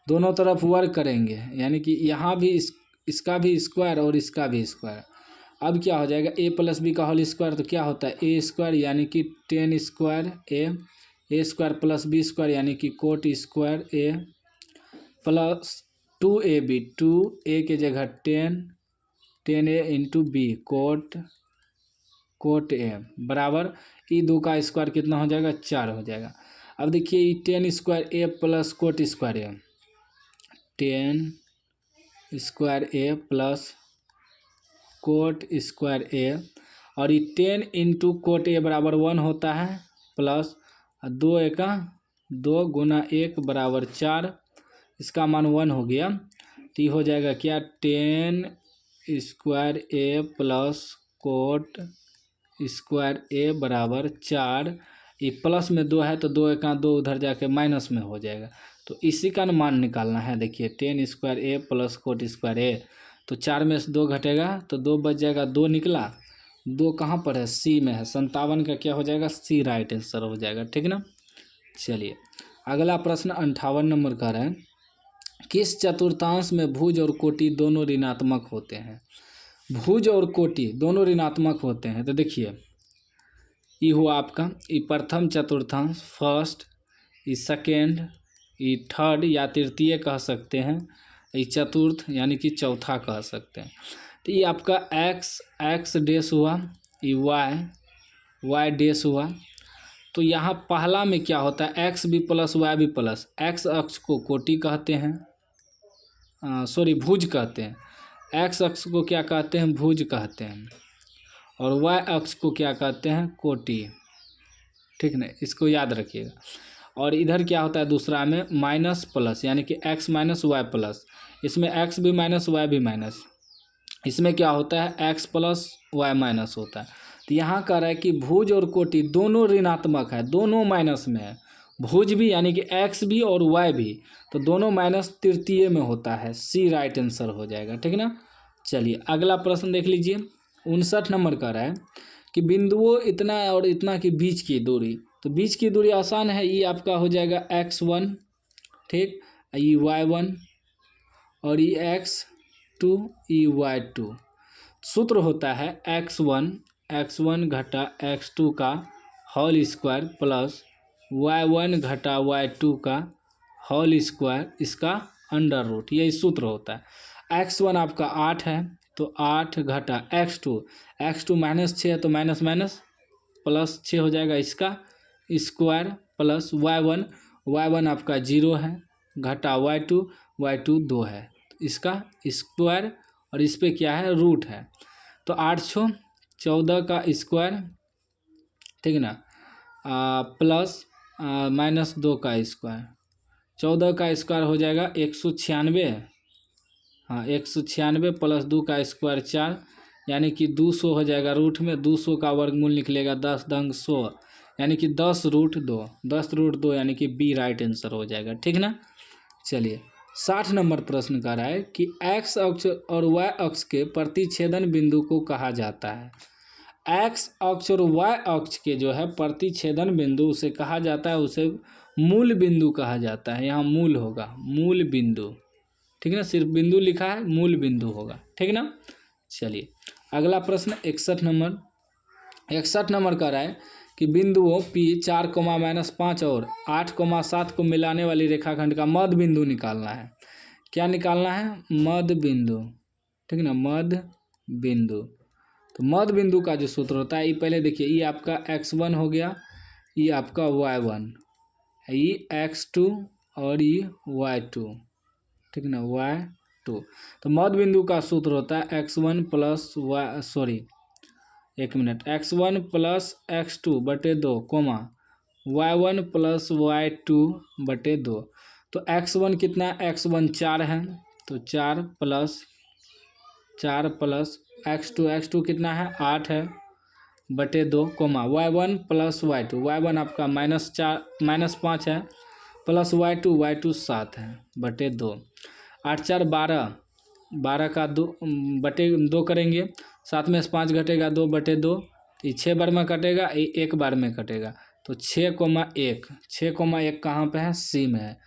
दोनों तरफ वर्क करेंगे, यानी कि यहाँ भी इसका भी स्क्वायर और इसका भी स्क्वायर। अब क्या हो जाएगा ए प्लस बी का होल स्क्वायर, तो क्या होता है ए स्क्वायर यानी कि 10 स्क्वायर ए स्क्वायर प्लस बी स्क्वायर यानी कि कोट स्क्वायर ए प्लस 2ab, 2a के जगह 10a into B cot A बराबर ई 2 का स्क्वायर कितना हो जाएगा, 4 हो जाएगा। अब देखिए ये 10 स्क्वायर ए प्लस कोट स्क्वायर ए, 10 स्क्वायर ए प्लस कोट स्क्वायर ए, और ये 10 इंटू कोट ए बराबर 1 होता है, प्लस 2 एका 2 गुना 1 बराबर 4, इसका मान 1 हो गया, तो ये हो जाएगा क्या 10 स्क्वायर ए प्लस कोट स्क्वायर ए बराबर 4, ये प्लस में 2 है तो 2 एका 2 उधर जाके माइनस में हो जाएगा, तो इसी का मान निकालना है। देखिए 10 स्क्वायर ए प्लस कोट स्क्वायर ए, तो 4 में से 2 घटेगा तो 2 बच जाएगा, 2 निकला, 2 कहाँ पर है, सी में है, 57 का क्या हो जाएगा, सी राइट आंसर हो जाएगा, ठीक है ना। चलिए अगला प्रश्न 58 नंबर का है किस चतुर्थांश में भुज और कोटि दोनों ऋणात्मक होते हैं, भुज और कोटि दोनों ऋणात्मक होते हैं। तो देखिए ये हुआ आपका ये प्रथम चतुर्थांश फर्स्ट, ये सेकेंड, ये थर्ड या तृतीय कह सकते हैं, ये चतुर्थ यानी कि चौथा कह सकते हैं। तो ये आपका एक्स डैश हुआ, ये वाई डैश हुआ। तो यहाँ पहला में क्या होता है एक्स भी प्लस वाई भी प्लस, एक्स अक्ष को कोटि कहते हैं, भुज कहते हैं, एक्स अक्ष को क्या कहते हैं, भुज कहते हैं, और वाई अक्ष को क्या कहते हैं, कोटि, ठीक ना, इसको याद रखिएगा। और इधर क्या होता है दूसरा में माइनस प्लस यानी कि एक्स माइनस वाई प्लस, इसमें एक्स भी माइनस वाई भी माइनस, इसमें क्या होता है एक्स प्लस वाई माइनस होता है। तो यहाँ कह रहा है कि भुज और कोटि दोनों ऋणात्मक है, दोनों माइनस में है, भुज भी यानी कि एक्स भी और वाई भी, तो दोनों माइनस तृतीय में होता है, सी राइट आंसर हो जाएगा, ठीक है ना। चलिए अगला प्रश्न देख लीजिए 59 नंबर का है कि बिंदुओं इतना और इतना के बीच की दूरी, तो बीच की दूरी आसान है, ये आपका हो जाएगा x1, ठीक, ये y1 और ये x2 ये y2। सूत्र होता है x1 घटा x2 का होल स्क्वायर प्लस y1 घटा y2 का होल स्क्वायर, इसका अंडर रूट, यही सूत्र होता है। x1 आपका 8 है तो 8 घटा x2 माइनस 6 है तो माइनस माइनस प्लस 6 हो जाएगा, इसका स्क्वायर प्लस y1 आपका 0 है घटा y2 2 है, इसका स्क्वायर और इस पे क्या है रूट है। तो 8 छो 14 का स्क्वायर, ठीक है ना, प्लस माइनस 2 का स्क्वायर, 14 का स्क्वायर हो जाएगा 196। हाँ 196 प्लस 2 का स्क्वायर 4, यानी कि 200 हो जाएगा। रूट में 200 का वर्गमूल निकलेगा 10 दंग 100, यानी कि 10 रूट 2 यानी कि बी राइट आंसर हो जाएगा, ठीक ना। चलिए 60 नंबर प्रश्न कह रहा है कि x अक्ष और y अक्ष के प्रतिच्छेदन बिंदु को कहा जाता है। x अक्ष और y अक्ष के जो है प्रतिच्छेदन बिंदु उसे कहा जाता है, उसे मूल बिंदु कहा जाता है। यहाँ मूल होगा, मूल बिंदु, ठीक है ना, सिर्फ बिंदु लिखा है, मूल बिंदु होगा, ठीक ना। चलिए अगला प्रश्न 61 नंबर कह रहा है कि बिंदुओं P 4,-5 और 8,7 को मिलाने वाली रेखाखंड का मध्य बिंदु निकालना है। क्या निकालना है? मध्य बिंदु, ठीक है ना, मध्य बिंदु। तो मध्य बिंदु का जो सूत्र होता है, ये पहले देखिए, ये आपका x1 हो गया, ये आपका y1, ये x2 और ये y2, ठीक है ना, y2। तो मध्य बिंदु का सूत्र होता है x1 plus x1 plus x2 बटे 2 कोमा y1 प्लस y2 बटे 2। तो x1 कितना है? x1 4 है, तो 4 प्लस x2 कितना है? 8 है बटे 2 कोमा y1 प्लस y1 आपका -5 है प्लस y2 7 है बटे 2। 8 4 12 का 2 बटे 2 करेंगे, 7 में से 5 घटेगा 2 बटे 2, ये 6 बार में कटेगा, ये 1 बार में कटेगा, तो 6,1 कहाँ पे है? सी में है,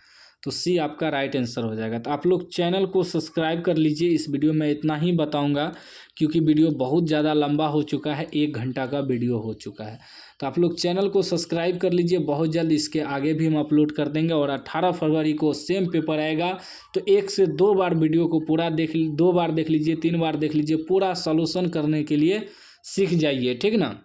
तो सी आपका राइट आंसर हो जाएगा। तो आप लोग चैनल को सब्सक्राइब कर लीजिए। इस वीडियो में इतना ही बताऊंगा क्योंकि वीडियो बहुत ज़्यादा लंबा हो चुका है, 1 घंटा का वीडियो हो चुका है। तो आप लोग चैनल को सब्सक्राइब कर लीजिए, बहुत जल्द इसके आगे भी हम अपलोड कर देंगे। और 18 फरवरी को सेम पेपर आएगा, तो 1 से 2 बार वीडियो को पूरा 2 बार देख लीजिए, 3 बार देख लीजिए, पूरा सॉल्यूशन करने के लिए सीख जाइए, ठीक ना।